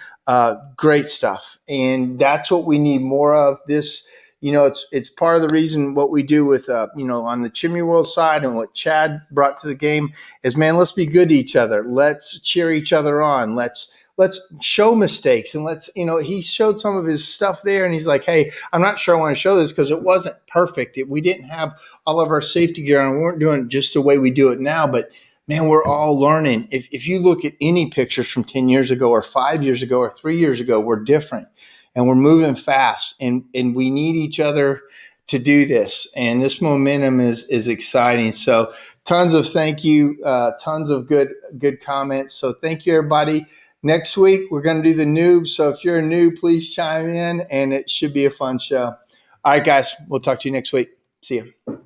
Great stuff. And that's what we need more of. This, it's part of the reason what we do with, on the Chimney World side and what Chad brought to the game is, man, let's be good to each other. Let's cheer each other on. Let's show mistakes. And he showed some of his stuff there and he's like, hey, I'm not sure I want to show this because it wasn't perfect. We didn't have all of our safety gear on. We weren't doing it just the way we do it now, but man, we're all learning. If you look at any pictures from 10 years ago or 5 years ago or 3 years ago, we're different. And we're moving fast, and we need each other to do this. And this momentum is exciting. So tons of thank you, tons of good comments. So thank you, everybody. Next week, we're going to do the noob. So if you're a noob, please chime in, and it should be a fun show. All right, guys, we'll talk to you next week. See you.